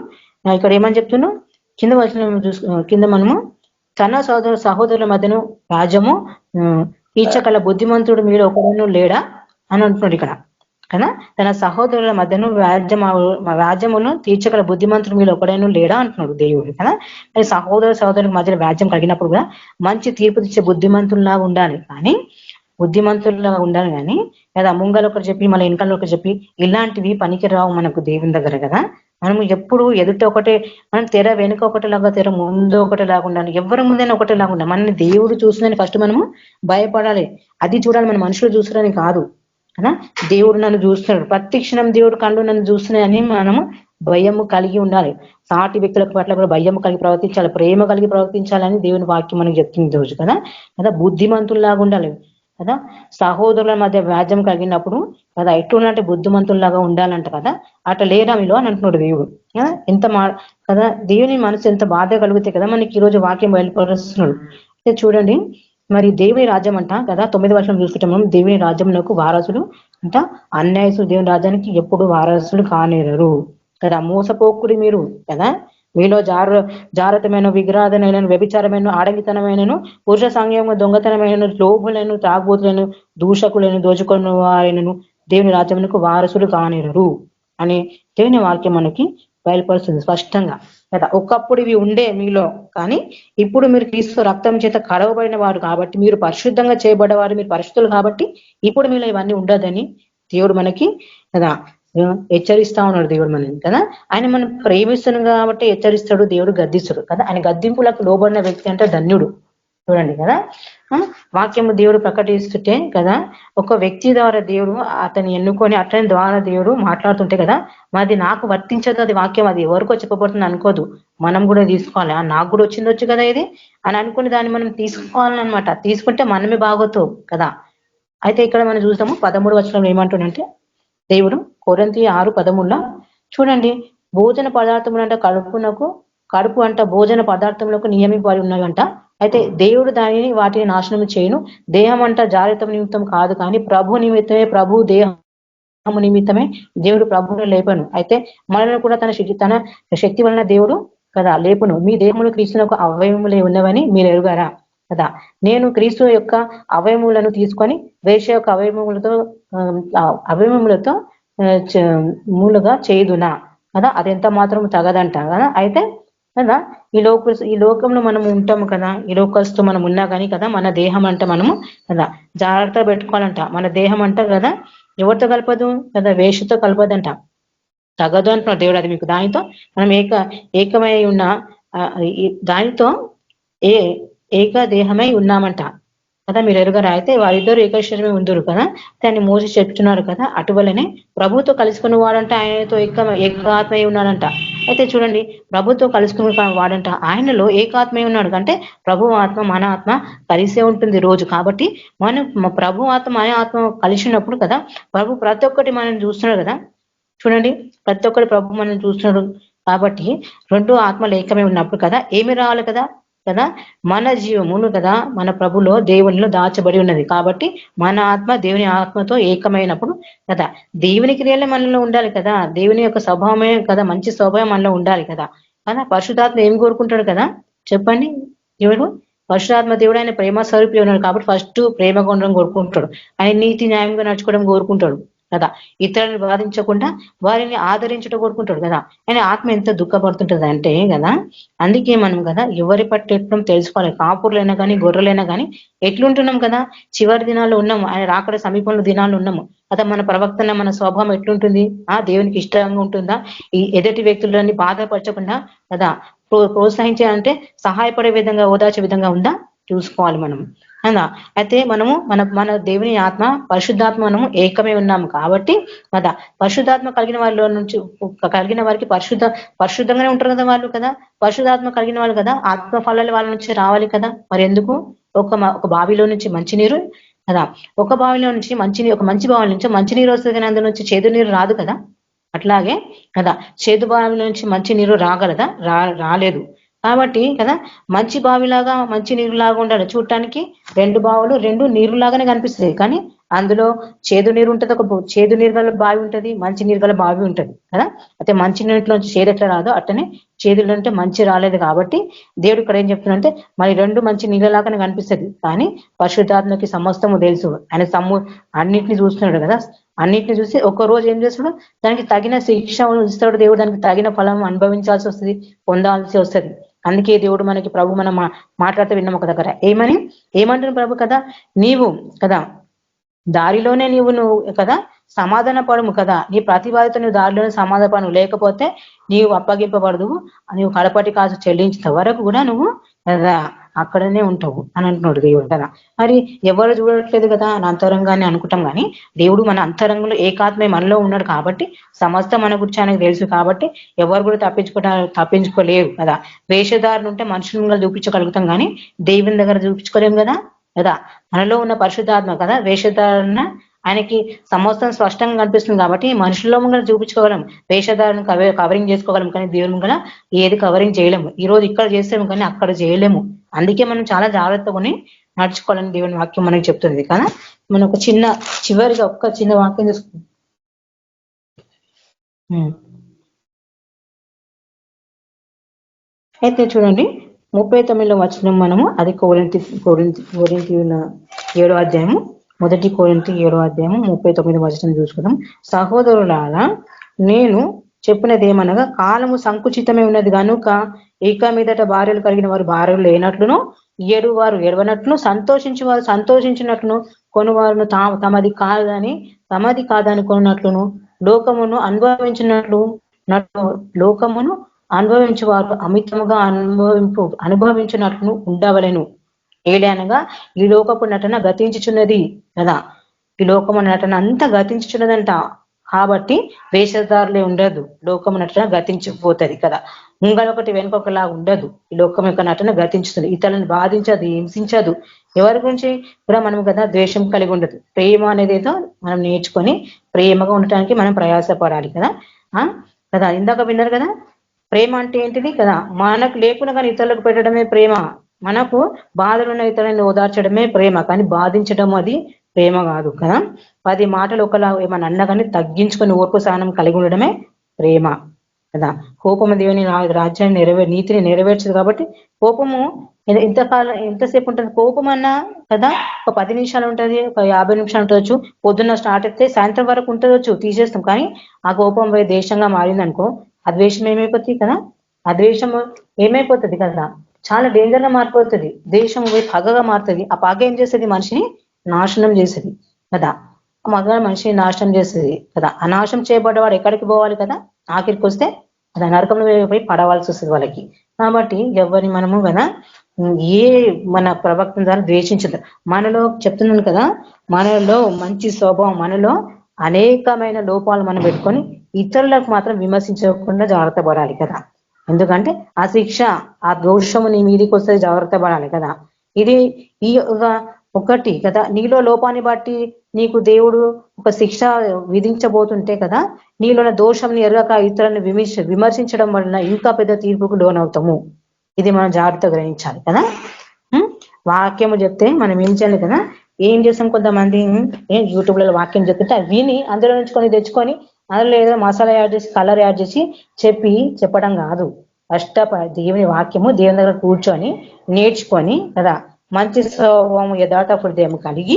ఇక్కడ ఏమని చెప్తున్నాం కింద వచ్చిన కింద మనము తన సహోదరుల మధ్యను రాజ్యము తీర్చగల బుద్ధిమంతుడు మీరు ఒకడను లేడా అని అంటున్నాడు ఇక్కడ కదా. తన సహోదరుల మధ్యను వ్యాజ్యమును తీర్చగల బుద్ధిమంతుడు మీరు ఒకడైనా లేడా అంటున్నాడు దేవుడు కదా. మరి సహోదరుల మధ్యలో వ్యాజ్యం కలిగినప్పుడు కూడా మంచి తీర్పు తీర్చే బుద్ధిమంతుల్లాగా ఉండాలి. బుద్ధిమంతుల్లాగా ఉండాలి కానీ లేదా ముంగలు ఒకటి చెప్పి మళ్ళీ వెనకాల ఒకటి చెప్పి ఇలాంటివి పనికిరావు మనకు దేవుని దగ్గర కదా. మనము ఎప్పుడు ఎదుట ఒకటే, మనం తెర వెనుక ఒకటిలాగా తెర ముందు ఒకటిలాగా ఉండాలి. ఎవరి ముందైనా ఒకటిలాగా ఉండాలి. మనని దేవుడు చూస్తుందని ఫస్ట్ మనము భయపడాలి. అది చూడాలి, మన మనుషులు చూస్తున్నారని కాదు కదా. దేవుడు నన్ను చూస్తున్నాడు, ప్రతి క్షణం దేవుడు కళ్ళు నన్ను చూస్తున్నాయని మనము భయము కలిగి ఉండాలి. సాటి వ్యక్తుల పట్ల కూడా భయము కలిగి ప్రవర్తించాలి, ప్రేమ కలిగి ప్రవర్తించాలని దేవుని వాక్యం మనకి చెప్తుంది రోజు కదా. బుద్ధిమంతుల్లాగా ఉండాలి కదా. సహోదరుల మధ్య వ్యాజ్యం కలిగినప్పుడు కదా ఎట్లున్నట్టు బుద్ధిమంతుల్లాగా ఉండాలంట కదా. అట్లా లేరా మీలో అని అంటున్నాడు దేవుడు ఎంత కదా. దేవుని మనసు ఎంత బాధ కలిగితే కదా మనకి ఈరోజు వాక్యం బయలుపరుస్తున్నాడు. అయితే చూడండి, మరి దేవుని రాజ్యం అంట కదా 9వ వచనం చూసుకుంటాం మనం. దేవుని రాజ్యంలోకి వారసులు అంట అన్యాయసులు దేవుని రాజ్యానికి ఎప్పుడు వారసులు కానేరరు కదా. మోసపోకుడి మీరు కదా. మీలో జారతమైన విగ్రహాధనైన వ్యభిచారమైన ఆడంగితనమైనను పురుష సాంగ్యము దొంగతనమైన లోభులను తాగుబోతులను దూషకులను దోచుకున్న వారైనను దేవుని రాజ్యమునకు వారసులు కానిరరు అని దేవుని వాక్యం మనకి బయలుపరుస్తుంది స్పష్టంగా కదా. ఒకప్పుడు ఇవి ఉండే మీలో, కానీ ఇప్పుడు మీరు క్రీస్తు రక్తం చేత కడవబడిన వారు కాబట్టి, మీరు పరిశుద్ధంగా చేయబడ్డవారు, మీరు పరిశుద్ధులు కాబట్టి ఇప్పుడు మీలో ఇవన్నీ ఉండదని దేవుడు మనకి కదా హెచ్చరిస్తా ఉన్నాడు. దేవుడు మనని కదా, ఆయన మనం ప్రేమిస్తున్నాడు కాబట్టి హెచ్చరిస్తాడు, దేవుడు గద్దిస్తాడు కదా. ఆయన గద్దింపులకు లోబడిన వ్యక్తి అంటే ధన్యుడు. చూడండి కదా, వాక్యము దేవుడు ప్రకటిస్తుంటే కదా, ఒక వ్యక్తి ద్వారా దేవుడు అతన్ని ఎన్నుకొని అతని ద్వారా దేవుడు మాట్లాడుతుంటే కదా, అది నాకు వర్తించదు, అది వాక్యం అది ఎవరికో చెప్పబడుతుంది అనుకోదు, మనం కూడా తీసుకోవాలి. నాకు కూడా వచ్చిందొచ్చు కదా ఇది అని అనుకుని దాన్ని మనం తీసుకోవాలన్నమాట. తీసుకుంటే మనమే బాగోతావు కదా. అయితే ఇక్కడ మనం చూస్తాము 13వ వచనంలో ఏమంటుండంటే దేవుడు కొరింథీ 6:13 చూడండి, భోజన పదార్థములంట కడుపు అంట భోజన పదార్థములకు నియమింపబడి ఉన్నదంట. అయితే దేవుడు వాటిని నాశనం చేయను. దేహం అంట జాగ్రత్త నిమిత్తం కాదు, కానీ ప్రభు నిమిత్తమే, ప్రభు దేహము నిమిత్తమే దేవుడు ప్రభువును లేపను. అయితే మనల్ని కూడా తన శక్తి వలన దేవుడు కదా లేపును. మీ దేహములు క్రీస్తునకు అవయవములే ఉన్నవని మీరు ఎరుగారా కదా. నేను క్రీస్తు యొక్క అవయములను తీసుకొని వేష యొక్క అవయములతో మూలుగా చేయుదునా కదా, అది ఎంత మాత్రం తగదంట కదా. అయితే కదా ఈ లోకంలో మనం ఉంటాము కదా, ఈ లోకల్స్తో మనం ఉన్నా కానీ కదా, మన దేహం అంట మనము కదా జాగ్రత్తగా పెట్టుకోవాలంట. మన దేహం అంట కదా ఎవరితో కలపదు కదా, వేషతో కలపదంట, తగదు అంటున్నాడు దేవుడు. అది మీకు దానితో మనం ఏకమై ఉన్న దానితో ఏకదేహమై ఉన్నామంట కదా, మీరు ఎరుగరా. అయితే వారిద్దరు ఏకశరీరమే ఉందరు కదా, దాన్ని మోసి చెప్తున్నారు కదా. అటువలనే ప్రభుతో కలుసుకున్న వాడంట ఆయనతో ఏకాత్మై ఉన్నాడంట. అయితే చూడండి, ప్రభుతో కలుసుకున్న వాడంట ఆయనలో ఏకాత్మై ఉన్నాడు. అంటే ప్రభు ఆత్మ మన ఆత్మ కలిసే ఉంటుంది రోజు. కాబట్టి మనం ప్రభు ఆత్మ మన ఆత్మ కలిసినప్పుడు కదా, ప్రభు ప్రతి ఒక్కటి మనం చూస్తున్నాడు కదా. చూడండి, ప్రతి ఒక్కటి ప్రభు మనం చూస్తున్నాడు కాబట్టి రెండు ఆత్మలు ఏకమై ఉన్నప్పుడు కదా ఏమి రావాలి కదా కదా, మన జీవమును కదా మన ప్రభులో దేవునిలో దాచబడి ఉన్నది. కాబట్టి మన ఆత్మ దేవుని ఆత్మతో ఏకమైనప్పుడు కదా దేవుని క్రియలే మనలో ఉండాలి కదా, దేవుని యొక్క స్వభావమే కదా, మంచి స్వభావం మనలో ఉండాలి కదా. కదా పరిశుద్ధాత్మ ఏం కోరుకుంటాడు కదా చెప్పండి. దేవుడు పరిశుద్ధాత్మ దేవుడు ఆయన ప్రేమ స్వరూపి ఉన్నాడు కాబట్టి ఫస్ట్ ప్రేమ ఉండడం కోరుకుంటాడు. ఆయన నీతి న్యాయంగా నడుచుకోవడం కోరుకుంటాడు కదా. ఇతరులను బాధించకుండా వారిని ఆదరించడం కోరుకుంటాడు కదా. ఆయన ఆత్మ ఎంత దుఃఖపడుతుంటది అంటే కదా, అందుకే మనం కదా ఎవరి పట్టేటం తెలుసుకోవాలి. కాపురులైనా కానీ గొర్రెలైనా కానీ ఎట్లుంటున్నాం కదా, చివరి దినాల్లో ఉన్నాము, ఆయన రాకడ సమీపంలో దినాలు ఉన్నాము కదా. మన ప్రవక్తన మన స్వభావం ఎట్లుంటుంది, దేవునికి ఇష్టంగా ఉంటుందా, ఈ ఎదుటి వ్యక్తులని బాధపరచకుండా కదా ప్రోత్సహించే అంటే సహాయపడే విధంగా ఓదార్చే విధంగా ఉందా చూసుకోవాలి మనం అలా. అయితే మనము మన దేవుని ఆత్మ పరిశుద్ధాత్మ మనము ఏకమే ఉన్నాము కాబట్టి కదా, పరిశుద్ధాత్మ కలిగిన వాళ్ళ నుంచి కలిగిన వారికి పరిశుద్ధంగానే ఉంటారు కదా వాళ్ళు కదా. పరిశుద్ధాత్మ కలిగిన వాళ్ళు కదా ఆత్మ ఫలాలు వాళ్ళ నుంచి రావాలి కదా. మరి ఎందుకు ఒక బావిలో నుంచి మంచినీరు కదా, ఒక బావిలో నుంచి ఒక మంచి బావి నుంచి మంచినీరు వస్తుంది కానీ అందులో నుంచి చేదు నీరు రాదు కదా. అట్లాగే కదా చేదు బావి నుంచి మంచి నీరు రాగలదా, రాలేదు. కాబట్టి కదా మంచి బావిలాగా మంచి నీరులాగా ఉండాలి. చూడటానికి రెండు బావులు రెండు నీరులాగానే కనిపిస్తుంది, కానీ అందులో చేదు నీరు ఉంటుంది, ఒక చేదు నీరు గల బావి ఉంటుంది, మంచి నీరు గల బావి ఉంటుంది కదా. అయితే మంచి నీటిలోంచి చేదు ఎట్లా రాదో అట్లనే చేదులో అంటే మంచి రాలేదు. కాబట్టి దేవుడు ఇక్కడ ఏం చెప్తున్నాడంటే మరి రెండు మంచి నీళ్ళలాగానే కనిపిస్తుంది, కానీ పరిశుద్ధాత్మకి సమస్తము తెలుసు. ఆయన అన్నిటిని చూస్తున్నాడు కదా. అన్నిటిని చూసి ఒక్క రోజు ఏం చేస్తాడు, దానికి తగిన శిక్ష ఇస్తాడు దేవుడు, దానికి తగిన ఫలం అనుభవించాల్సి వస్తుంది, పొందాల్సి వస్తుంది. అందుకే దేవుడు మనకి ప్రభు మనం మాట్లాడితే విన్నాం ఒక దగ్గర ఏమంటున్న ప్రభు కదా, నీవు కదా దారిలోనే నువ్వు కదా సమాధాన పడము కదా, నీ ప్రతిబాధిత నువ్వు దారిలోనే సమాధాన పడము, లేకపోతే నీవు అప్పగింపబడదు, నీవు కడపటి కాసు చెల్లించిన వరకు కూడా నువ్వు కదా అక్కడనే ఉంటావు అని అంటున్నాడు దేవుడు కదా. మరి ఎవరు చూడట్లేదు కదా నా అంతరంగాన్ని అనుకుంటాం, కానీ దేవుడు మన అంతరంగంలో ఏకాత్మే మనలో ఉన్నాడు కాబట్టి సమస్త మన గురించి ఆయనకు తెలుసు. కాబట్టి ఎవరు కూడా తప్పించుకోలేరు కదా. వేషధారణ ఉంటే మనుషులు చూపించగలుగుతాం, కానీ దేవుని దగ్గర చూపించుకోలేము కదా కదా. మనలో ఉన్న పరిశుద్ధాత్మ కదా వేషధారణ ఆయనకి సమస్తం స్పష్టంగా కనిపిస్తుంది కాబట్టి మనుషుల్లో ముంగల చూపించుకోగలం, వేషధారణ కవరింగ్ చేసుకోగలం, కానీ దేవుని ముంగల ఏది కవరింగ్ చేయలేము. ఈ రోజు ఇక్కడ చేస్తాము కానీ అక్కడ చేయలేము. అందుకే మనం చాలా జాగ్రత్తగా నడుచుకోవాలని దేవుని వాక్యం మనకి చెప్తుంది కదా. మనం ఒక చివరిగా ఒక్క చిన్న వాక్యం చూసుకుంటాం. అయితే చూడండి 39 వచనం మనము అది కొరింథీ 7వ అధ్యాయము, 1 కొరింథీ 7వ అధ్యాయము 39 వచనం చూసుకుందాం. సహోదరులారా, నేను చెప్పినది ఏమనగా, కాలము సంకుచితమే ఉన్నది కనుక ఏక మీదట భార్యలు కలిగిన వారు భార్యలు లేనట్లును, ఏడువారు ఏడవనట్లును, సంతోషించి వారు సంతోషించినట్లును, కొనువారును తమది కాదని కొన్నట్లును, లోకమును అనుభవించు వారు అమితముగా అనుభవించినట్లు ఉండవలెను. ఏలనగా ఈ లోకపు నటన గతించుచున్నది కదా, ఈ లోకము నటన అంతా గతించుచున్నదంట. కాబట్టి వేషధారులే ఉండదు, లోకము నటన గతించిపోతుంది కదా. ముంగలొకటి వెనుకొకలా ఉండదు. ఈ లోకం యొక్క నటన గతించుతుంది. ఇతరులను బాధించదు, హింసించదు. ఎవరి గురించి కూడా మనం కదా ద్వేషం కలిగి ఉండదు. ప్రేమ అనేది ఏదో మనం నేర్చుకొని ప్రేమగా ఉండటానికి మనం ప్రయాసపడాలి కదా. కదా ఇందాక విన్నారు కదా, ప్రేమ అంటే ఏంటిది కదా, మనకు లేకుండా కానీ ఇతరులకు పెట్టడమే ప్రేమ. మనకు బాధలున్న ఇతరులను ఓదార్చడమే ప్రేమ, కానీ బాధించడం అది ప్రేమ కాదు కదా. 10 మాటలు ఒకలా ఏమన్నా అన్నా కానీ తగ్గించుకొని ఓర్పు సహనం కలిగి ఉండడమే ప్రేమ కదా. కోపము దేవుని రాజ్యాన్ని నీతిని నెరవేర్చదు. కాబట్టి కోపము ఎంతసేపు ఉంటుంది కోపం అన్నా కదా, ఒక 10 నిమిషాలు ఉంటుంది, ఒక 50 నిమిషాలు ఉండవచ్చు. పొద్దున్న స్టార్ట్ అయితే సాయంత్రం వరకు ఉంటుందొచ్చు, తీసేస్తాం. కానీ ఆ కోపం పోయి దేశంగా మారిందనుకో, ఆ ద్వేషం ఏమైపోతుంది కదా, ఆ ద్వేషం ఏమైపోతుంది కదా, చాలా డేంజర్ గా మారిపోతుంది. దేశం పోయి పగగా మారుతుంది. ఆ పగ ఏం చేస్తుంది, మనిషిని నాశనం చేస్తుంది కదా. మగ మనిషిని నాశనం చేస్తుంది కదా. ఆ నాశనం చేయబడ్డవాడు ఎక్కడికి పోవాలి కదా, ఆఖరికి వస్తే అది నరకంలో పోయి పడవలసి వస్తుంది వాళ్ళకి. కాబట్టి ఎవరిని మనము కదా మన ప్రవక్త ద్వారా ద్వేషించదు. మనలో చెప్తున్నాను కదా, మనలో మంచి స్వభావం, మనలో అనేకమైన లోపాలు మనం పెట్టుకొని ఇతరులకు మాత్రం విమర్శించకుండా జాగ్రత్త పడాలి కదా. ఎందుకంటే ఆ శిక్ష, ఆ దోషము నీ మీదికి వస్తే జాగ్రత్త పడాలి కదా. ఇది ఈ ఒకటి కదా, నీలో లోపాన్ని బట్టి నీకు దేవుడు ఒక శిక్ష విధించబోతుంటే కదా, నీలోని దోషంని ఎరగక ఇతరులను విమర్శించడం వలన ఇంకా పెద్ద తీర్పుకు లోనవుతాము. ఇది మనం జాగ్రత్త గ్రహించాలి కదా. వాక్యము చెప్తే మనం ఏం చేయాలి కదా, ఏం చేస్తాం, కొంతమంది యూట్యూబ్లలో వాక్యం చెప్తుంటే అవి విని అందులో నుంచి తెచ్చుకొని అందులో ఏదో మసాలా యాడ్ చేసి కలర్ యాడ్ చేసి చెప్పడం కాదు. దేవుని వాక్యము దేవుని దగ్గర కూర్చొని నేర్చుకొని కదా, మంచి స్వభావము యథార్థ హృదయం కలిగి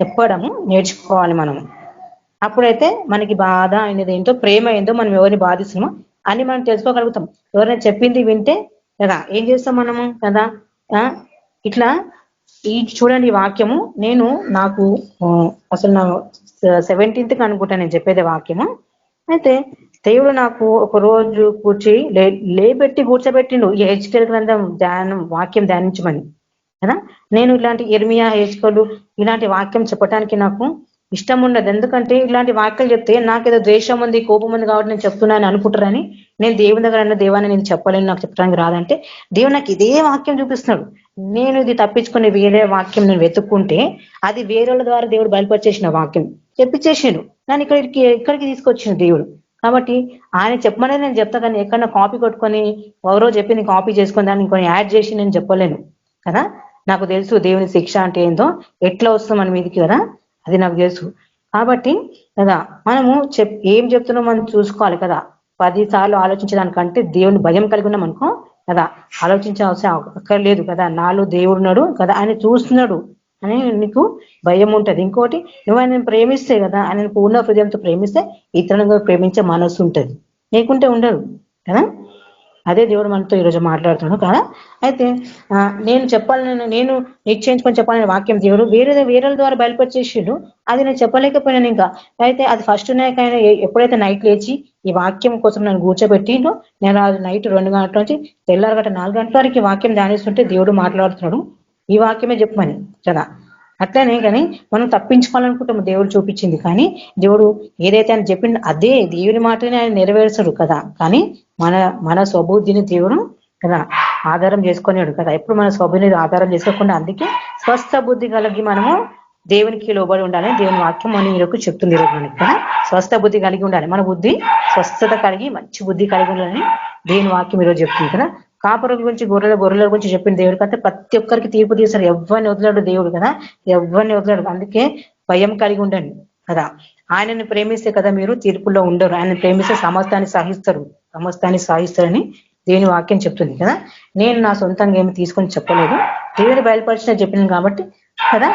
చెప్పడము నేర్చుకోవాలి మనము. అప్పుడైతే మనకి బాధ అనేది ఏంటో, ప్రేమ ఏంటో, మనం ఎవరిని బాధిస్తున్నామో అని మనం తెలుసుకోగలుగుతాం. ఎవరైనా చెప్పింది వింటే కదా ఏం చేస్తాం మనము కదా. ఇట్లా ఈ చూడండి వాక్యము, నాకు అసలు నా 17th అనుకుంటా నేను చెప్పేది వాక్యము. అయితే దేవుడు నాకు ఒక రోజు లేబెట్టి కూర్చోబెట్టిండు ఈ హెచ్కేల్ గ్రంథం వాక్యం ధ్యానించమని కదా. నేను ఇలాంటి ఇర్మియా, హెచ్కేలు ఇలాంటి వాక్యం చెప్పడానికి నాకు ఇష్టం ఉండదు. ఎందుకంటే ఇలాంటి వాక్యాలు చెప్తే నాకేదో ద్వేషం ఉంది, కోపం ఉంది కాబట్టి నేను చెప్తున్నాను అనుకుంటారని. నేను దేవుని దగ్గర అన్న దేవాన్ని నేను చెప్పలేను, నాకు చెప్పడానికి రాదంటే దేవుడు నాకు ఇదే వాక్యం చూపిస్తున్నాడు. నేను ఇది తప్పించుకుని వేరే వాక్యం నేను వెతుక్కుంటే అది వేరేళ్ళ ద్వారా దేవుడు బయలుపరిచేసిన వాక్యం చెప్పించేసిండు. నన్ను ఇక్కడికి తీసుకొచ్చిండు దేవుడు. కాబట్టి ఆయన చెప్పమనేది నేను చెప్తా, కానీ ఎక్కడన్నా కాపీ కొట్టుకొని ఎవరో చెప్పి నేను కాపీ చేసుకొని దాన్ని ఇంకొని యాడ్ చేసి నేను చెప్పలేను కదా. నాకు తెలుసు దేవుని శిక్ష అంటే ఏందో, ఎట్లా వస్తాం మన మీదకి కదా, అది నాకు తెలుసు. కాబట్టి కదా మనము ఏం చెప్తున్నాం మనం చూసుకోవాలి కదా. 10 సార్లు ఆలోచించడానికంటే దేవుని భయం కలిగి ఉన్నాం అనుకో కదా, ఆలోచించాల్సిన అక్కర్లేదు కదా. నాలో దేవుడున్నాడు కదా, ఆయన చూస్తున్నాడు అని నీకు భయం ఉంటది. ఇంకోటి, నువ్వు ఆయనను ప్రేమిస్తే కదా, ఆయన పూర్ణ హృదయంతో ప్రేమిస్తే ఇతరులను ప్రేమించే మనసు ఉంటది, లేకుంటే ఉండదు కదా. అదే దేవుడు మనతో ఈరోజు మాట్లాడుతున్నాడు కదా. అయితే నేను నిశ్చయించుకొని చెప్పాలని వాక్యం దేవుడు వేరే ద్వారా బయలుపరిచేసిండు. అది నేను చెప్పలేకపోయినాను ఇంకా. అయితే అది ఫస్ట్ నాకైనా ఎప్పుడైతే నైట్ లేచి ఈ వాక్యం కోసం నన్ను కూర్చోబెట్టిండో, నేను నైట్ 2 గంటల నుంచి తెల్లారగట్ట 4 గంటల వరకు వాక్యం ధ్యానిస్తుంటే దేవుడు మాట్లాడుతున్నాడు ఈ వాక్యమే చెప్పమని కదా. అట్లనే కానీ మనం తప్పించుకోవాలనుకుంటాము దేవుడు చూపించింది, కానీ దేవుడు ఏదైతే ఆయన చెప్పిండు అదే దేవుని మాటనే ఆయన నెరవేర్చడు కదా. కానీ మన స్వబుద్ధిని దేవుడు కదా ఆధారం చేసుకునేడు కదా. ఎప్పుడు మన స్వబుద్ధిని ఆధారం చేసుకోకుండా, అందుకే స్వస్థ బుద్ధి కలిగి మనము దేవునికి లోబడి ఉండాలని దేవుని వాక్యం మనం ఈరోజు చెప్తుంది. ఈరోజు మనకి కదా స్వస్థ బుద్ధి కలిగి ఉండాలి. మన బుద్ధి స్వస్థత కలిగి మంచి బుద్ధి కలిగి ఉండాలని దేవుని వాక్యం ఈరోజు చెప్తుంది కదా. కాపురం గురించి గొర్రెల గురించి చెప్పిన దేవుడు కదా, ప్రతి ఒక్కరికి తీర్పు తీశారు. ఎవరిని వదిలాడు దేవుడు కదా, ఎవరిని వదిలాడు. అందుకే భయం కలిగి ఉండండి కదా. ఆయనని ప్రేమిస్తే కదా మీరు తీర్పుల్లో ఉండరు. ఆయనని ప్రేమిస్తే సమస్తాన్ని సహిస్తారని దేవుని వాక్యం చెప్తుంది కదా. నేను నా సొంతంగా ఏమి తీసుకొని చెప్పలేదు, దేవుని బయలుపరిచిన చెప్పినాను కాబట్టి కదా.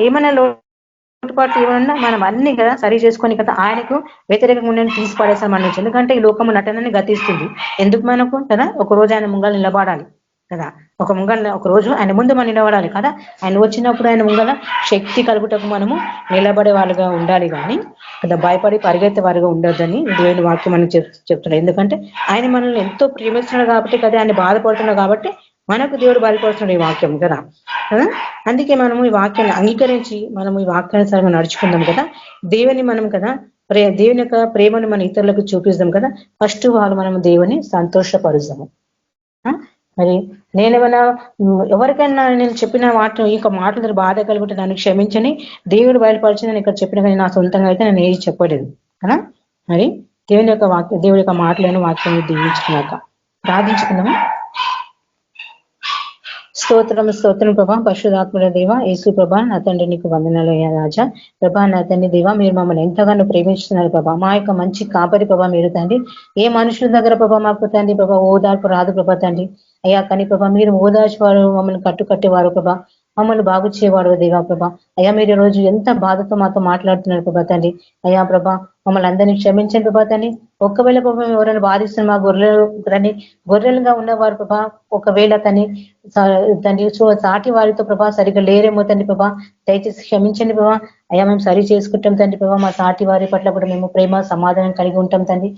ఏమైనా లోటుపాట్లు ఏమన్నా మనం అన్ని కదా సరి చేసుకొని కదా ఆయనకు వ్యతిరేకంగా ఉండని తీసి పడేసాం మన నుంచి. ఎందుకంటే ఈ లోకము నటనని గతిస్తుంది. ఎందుకు మనకు కదా ఒక రోజు ఆయన ముంగలు నిలబడాలి కదా. ఒక రోజు ఆయన ముందు మనం నిలబడాలి కదా. ఆయన వచ్చినప్పుడు ఆయన ముంగల శక్తి కలుగుటకు మనము నిలబడే వాళ్ళుగా ఉండాలి, కానీ కదా భయపడి పరిగెత్తే వారుగా ఉండొద్దని దేవుని వాక్యం మనం చెప్తున్నాడు. ఎందుకంటే ఆయన మనల్ని ఎంతో ప్రేమిస్తున్నాడు కాబట్టి కదా, ఆయన బాధపడుతున్నాడు కాబట్టి మనకు దేవుడు బయలుపడుతున్నాడు ఈ వాక్యం కదా. అందుకే మనము ఈ వాక్యాన్ని అంగీకరించి మనము ఈ వాక్యానుసారంగా నడుచుకుందాం కదా. దేవుని మనం కదా దేవుని యొక్క ప్రేమను మన ఇతరులకు చూపిస్తాం కదా. ఫస్ట్ వాళ్ళు మనం దేవుని సంతోషపరుస్తాము. మరి నేనేమైనా ఎవరికైనా నేను చెప్పిన వాటి ఈ మాటలు బాధ కలుగుంటే నన్ను క్షమించని దేవుడు బయలుపరిచి నేను ఇక్కడ చెప్పిన కానీ నా సొంతంగా అయితే నేను ఏది చెప్పలేదు కదా. మరి దేవుని యొక్క వాక్యం, దేవుడి యొక్క మాటలను వాక్యాన్ని దీవించుకున్నాక ప్రార్థించుకుందాము. స్తోత్రం ప్రభా, పరిశుధాత్మల దేవ, యేసు ప్రభా, నా తండ్రి నీకు వందనాలు రాజా. ప్రభా నా తండ్రి దేవ, మీరు మమ్మల్ని ఎంతగానో ప్రేమిస్తున్నారు ప్రభా. మా యొక్క మంచి కాపరి ప్రభా మీరు తండ్రి. ఏ మనుషుల దగ్గర ప్రభా మాకు తండ్రి ప్రభా ఓదార్పు రాదు ప్రభా తండ్రి. అయ్యా కానీ ప్రభా మీరు ఓదార్చేవారు, మమ్మల్ని కట్టుకట్టేవారు ప్రభా, మమ్మల్ని బాగు చేయవాడు దేవా ప్రభా. అయ్యా మీరు రోజు ఎంత బాధతో మాతో మాట్లాడుతున్నారు ప్రభా తండ్రి. అయ్యా ప్రభా మమ్మల్ని అందరినీ క్షమించండి ప్రభా తండ్రి. ఒకవేళ ప్రభా ఎవరైనా బాధిస్తున్న మా గొర్రెలుగా ఉన్నవారు ప్రభా ఒకవేళ తండ్రి సాటి వారితో ప్రభా సరిగ్గా లేరేమో తండ్రి ప్రభా, దయచేసి క్షమించండి ప్రభా. అయ్యా మేము సరి చేసుకుంటాం తండ్రి ప్రభా. మా సాటి వారి పట్ల కూడా మేము ప్రేమ సమాధానం కలిగి ఉంటాం తండ్రి.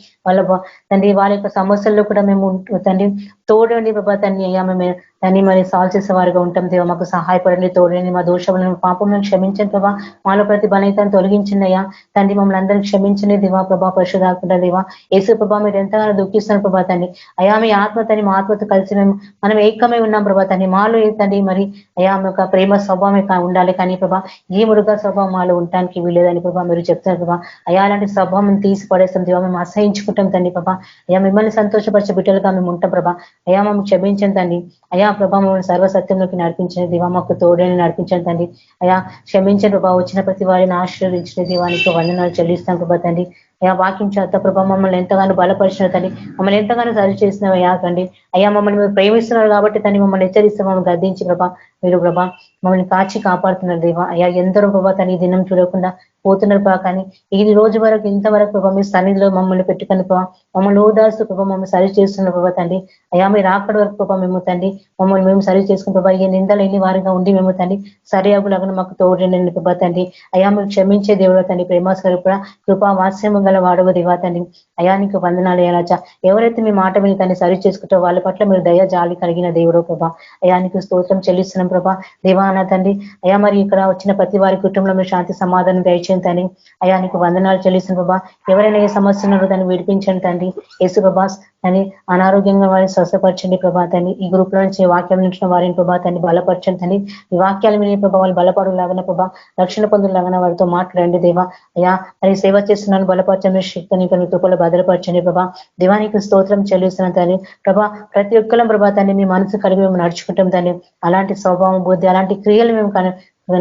తండ్రి వారి యొక్క సమస్యల్లో కూడా మేము తండ్రి తోడండి ప్రభా తండ్రి. అయ్యా మేము దాన్ని మరి సాల్వ్ చేసే వారిగా ఉంటాం దేవా. మాకు సహాయపడండి, తోడండి. మా దోషములను పాపములను క్షమించండి ప్రభా. మాలో ప్రతి బలైతాన్ని తొలగించండి అయ్యా తండ్రి. మమ్మల్ని అందరినీ క్షమించండి దేవా ప్రభా. పరిశుధాత్మ దేవా యేసు ప్రభా మీరు ఎంతగానో దుఃఖిస్తున్నారు ప్రభా తండ్రి. అయా మీ ఆత్మ తండ్రి మా ఆత్మతో కలిసి మనం ఏకమై ఉన్నాం ప్రభా తండ్రి. మాలో ఏంటండి మరి అయా మీ యొక్క ప్రేమ స్వభావమే ఉండాలి, కానీ ప్రభా ఈ మృగ స్వభావం మాలో ఉండటానికి వీలేదని ప్రభా మీరు చెప్తున్నారు ప్రభా. అయా అలాంటి స్వభావం తీసి పడేస్తాం దేవా. మేము అసహించుకుంటాం తండ్రి ప్రభా. అయా మిమ్మల్ని సంతోషపరిచే బిడ్డలుగా మేము ఉంటాం ప్రభా. అయా మమ్మల్ని క్షమించండి తండ్రి. అయా ప్రభా మమ్మల్ని సర్వసత్యంలోకి నడిపించిన దేవా, మాకు తోడని నడిపించండి తండ్రి. అయా క్షమించండి ప్రభా. వచ్చిన ప్రతి వారిని ఆశీర్వదించిన దేవానికి వందనాలు చెల్లిస్తాం ప్రభా తండ్రి. అయా వాక్యం చేత ప్రభా మమ్మల్ని ఎంతగానో బలపరిచిన తండ్రి, మమ్మల్ని ఎంతగానో సరి చేసినావు అయ్యా తండ్రి. అయ్యా మమ్మల్ని మీరు ప్రేమిస్తున్నారు కాబట్టి తండ్రి మమ్మల్ని హెచ్చరిస్తే మమ్మల్ని గద్దించి ప్రభా మీరు ప్రభా మమ్మల్ని కాచి కాపాడుతున్నారు దేవా. అయ్యా ఎందరో ప్రభా తన ఈ దినం చూడకుండా పోతున్నారు ప్రభా, కానీ ఈ రోజు వరకు ఇంతవరకు ప్రభా మీ సన్నిధిలో మమ్మల్ని పెట్టుకుని ప్రభా మమ్మల్ని ఓదార్స్తూ ప్రభా మమ్మల్ని సరి చేస్తున్నారు ప్రభా తండ్రి. అయ్యా మీరు అక్కడి వరకు ప్రభా మేము తండ్రి మమ్మల్ని మేము సరి చేసుకుని ప్రభా ఈ నిందలు ఎన్ని వారిగా ఉండి మేము తండ్రి సరియాగులాగా మాకు తోడండి ప్రభా తండ్రి. అయ్యా మీరు క్షమించే దేవుడు తండ్రి, ప్రేమాస్వరూపుడ కృపా వాత్సల్యము గల వాడవ దేవా తండ్రి. అయా నీకు వందనాలు రాజా. ఎవరైతే మీ మాట మీద తన్ని సరి చేసుకుంటారో వాళ్ళ పట్ల మీరు దయ జాలి కలిగిన దేవుడు ప్రభా. అయా నీకు స్తోత్రం చెల్లిస్తున్నాం ప్రభా. దేవాన తండ్రి అయా మరి ఇక్కడ వచ్చిన ప్రతి వారి కుటుంబంలో మీరు శాంతి సమాధానం దయచేయండి తండ్రి. అయా నీకు వందనాలు చెల్లిస్తున్నాం ప్రభా. ఎవరైనా ఏ సమస్య ఉన్నారో దాన్ని విడిపించండి తండ్రి. యేసు ప్రభా అని అనారోగ్యంగా వారిని స్వస్థపరచండి ప్రభా తండ్రి. ఈ గ్రూప్ లో నుంచి వాక్యం నుంచి వారిని ప్రభా తండ్రి బలపరచండి తండ్రి. ఈ వాక్యాల మీద ప్రభా వాళ్ళు బలపడులాగన ప్రభా రక్షణ పొందులాగన వారితో మాట్లాడండి దేవా. అయా మరి సేవ చేస్తున్నాను బలపరచండి, శక్తిని కృపలో భద్రపరచండి ప్రభా. దేవానికి స్తోత్రం చెల్లిస్తున్నాను తండ్రి. ప్రభా ప్రతి ఒక్కరం ప్రభా తండ్రి మీ మనసు కలిగి మేము నడుచుకుంటాం తండ్రి. అలాంటి స్వభావం బుద్ధి అలాంటి క్రియలు మేము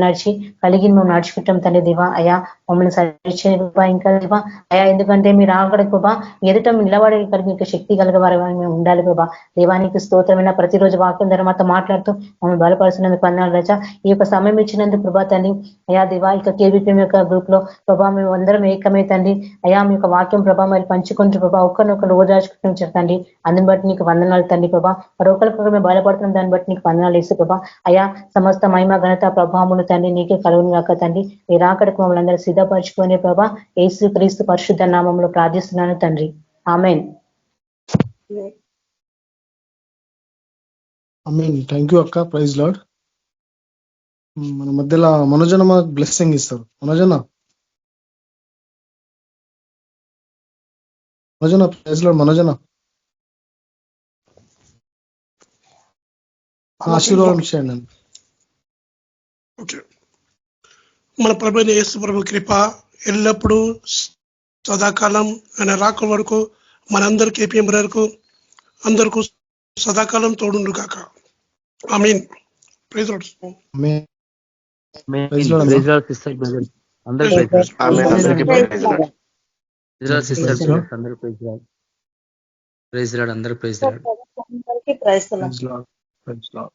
నడిచి కలిగి మేము నడుచుకుంటాం తండ్రి దేవా. అయా మమ్మల్ని సరిచేయ ప్రభా. ఇంకా దేవా అయా ఎందుకంటే మీరు ఆగడ ప్రభా ఎదుట నిలబడే కలిగి శక్తి కలగవారు మేము ఉండాలి ప్రభా. దేవానికి స్తోత్రమైన ప్రతిరోజు వాక్యం ద్వారా మాతో మాట్లాడుతూ మమ్మల్ని బలపరుస్తున్నందుకు వందనాలు రాజా. ఈ యొక్క సమయం ఇచ్చినందుకు ప్రభా తండ్రి. అయా దేవా ఇక కేబీపీ యొక్క గ్రూప్ లో ప్రభా మేము అందరం ఏకమే తండ్రి. అయా మీ యొక్క వాక్యం ప్రభా మరి పంచుకుంటూ ప్రభా ఒకరినొకరు ఓదార్చుకుంటూ చెప్పండి. అందుని బట్టి నీకు వందనాలు తండ్రి ప్రభా. మరి ఒకరికొకరు మేము బలపడుతున్నాం, దాన్ని బట్టి నీకు వందనాలు వేసు ప్రభా. అయా సమస్త మహిమ ఘనత ప్రభావములు తండ్రి నీకే కలుగును గాక తండ్రి. ఈ రాకడకు మమ్మల్ని అందరూ సిద్ధపరచుకునే ప్రభా యేసు క్రీస్తు పరిశుద్ధ నామంలో ప్రార్థిస్తున్నాను తండ్రి. ఆమేన్. ఆమేన్. థ్యాంక్ యూ అక్క. Praise Lord. మన మధ్యలో మనోజన మాకు బ్లెస్సింగ్ ఇస్తారు. మనోజన ప్రైజ్ లార్డ్. మనోజన ఆశీర్వాదం చేయండి. ఓకే. మన ప్రభువైన యేసు ప్రభు కృప ఎల్లప్పుడూ సదాకాలం ఆయన రాక వరకు మనందరికీ ఏపీఎం వరకు అందరికీ సదాకాలం తోడుండు కాక. Amen. Praise lord. Amen. Praise lord sister brother అందరూ ప్రైజ్ లార్డ్. ఆమేన్. అందరికీ ప్రైజ్ లార్డ్. సిస్టర్ అందరూ ప్రైజ్ లార్డ్. ప్రైజ్ లాడ్ అందరూ ప్రైజ్ లాడ్ అందరికీ praise praise lord. Praise lord.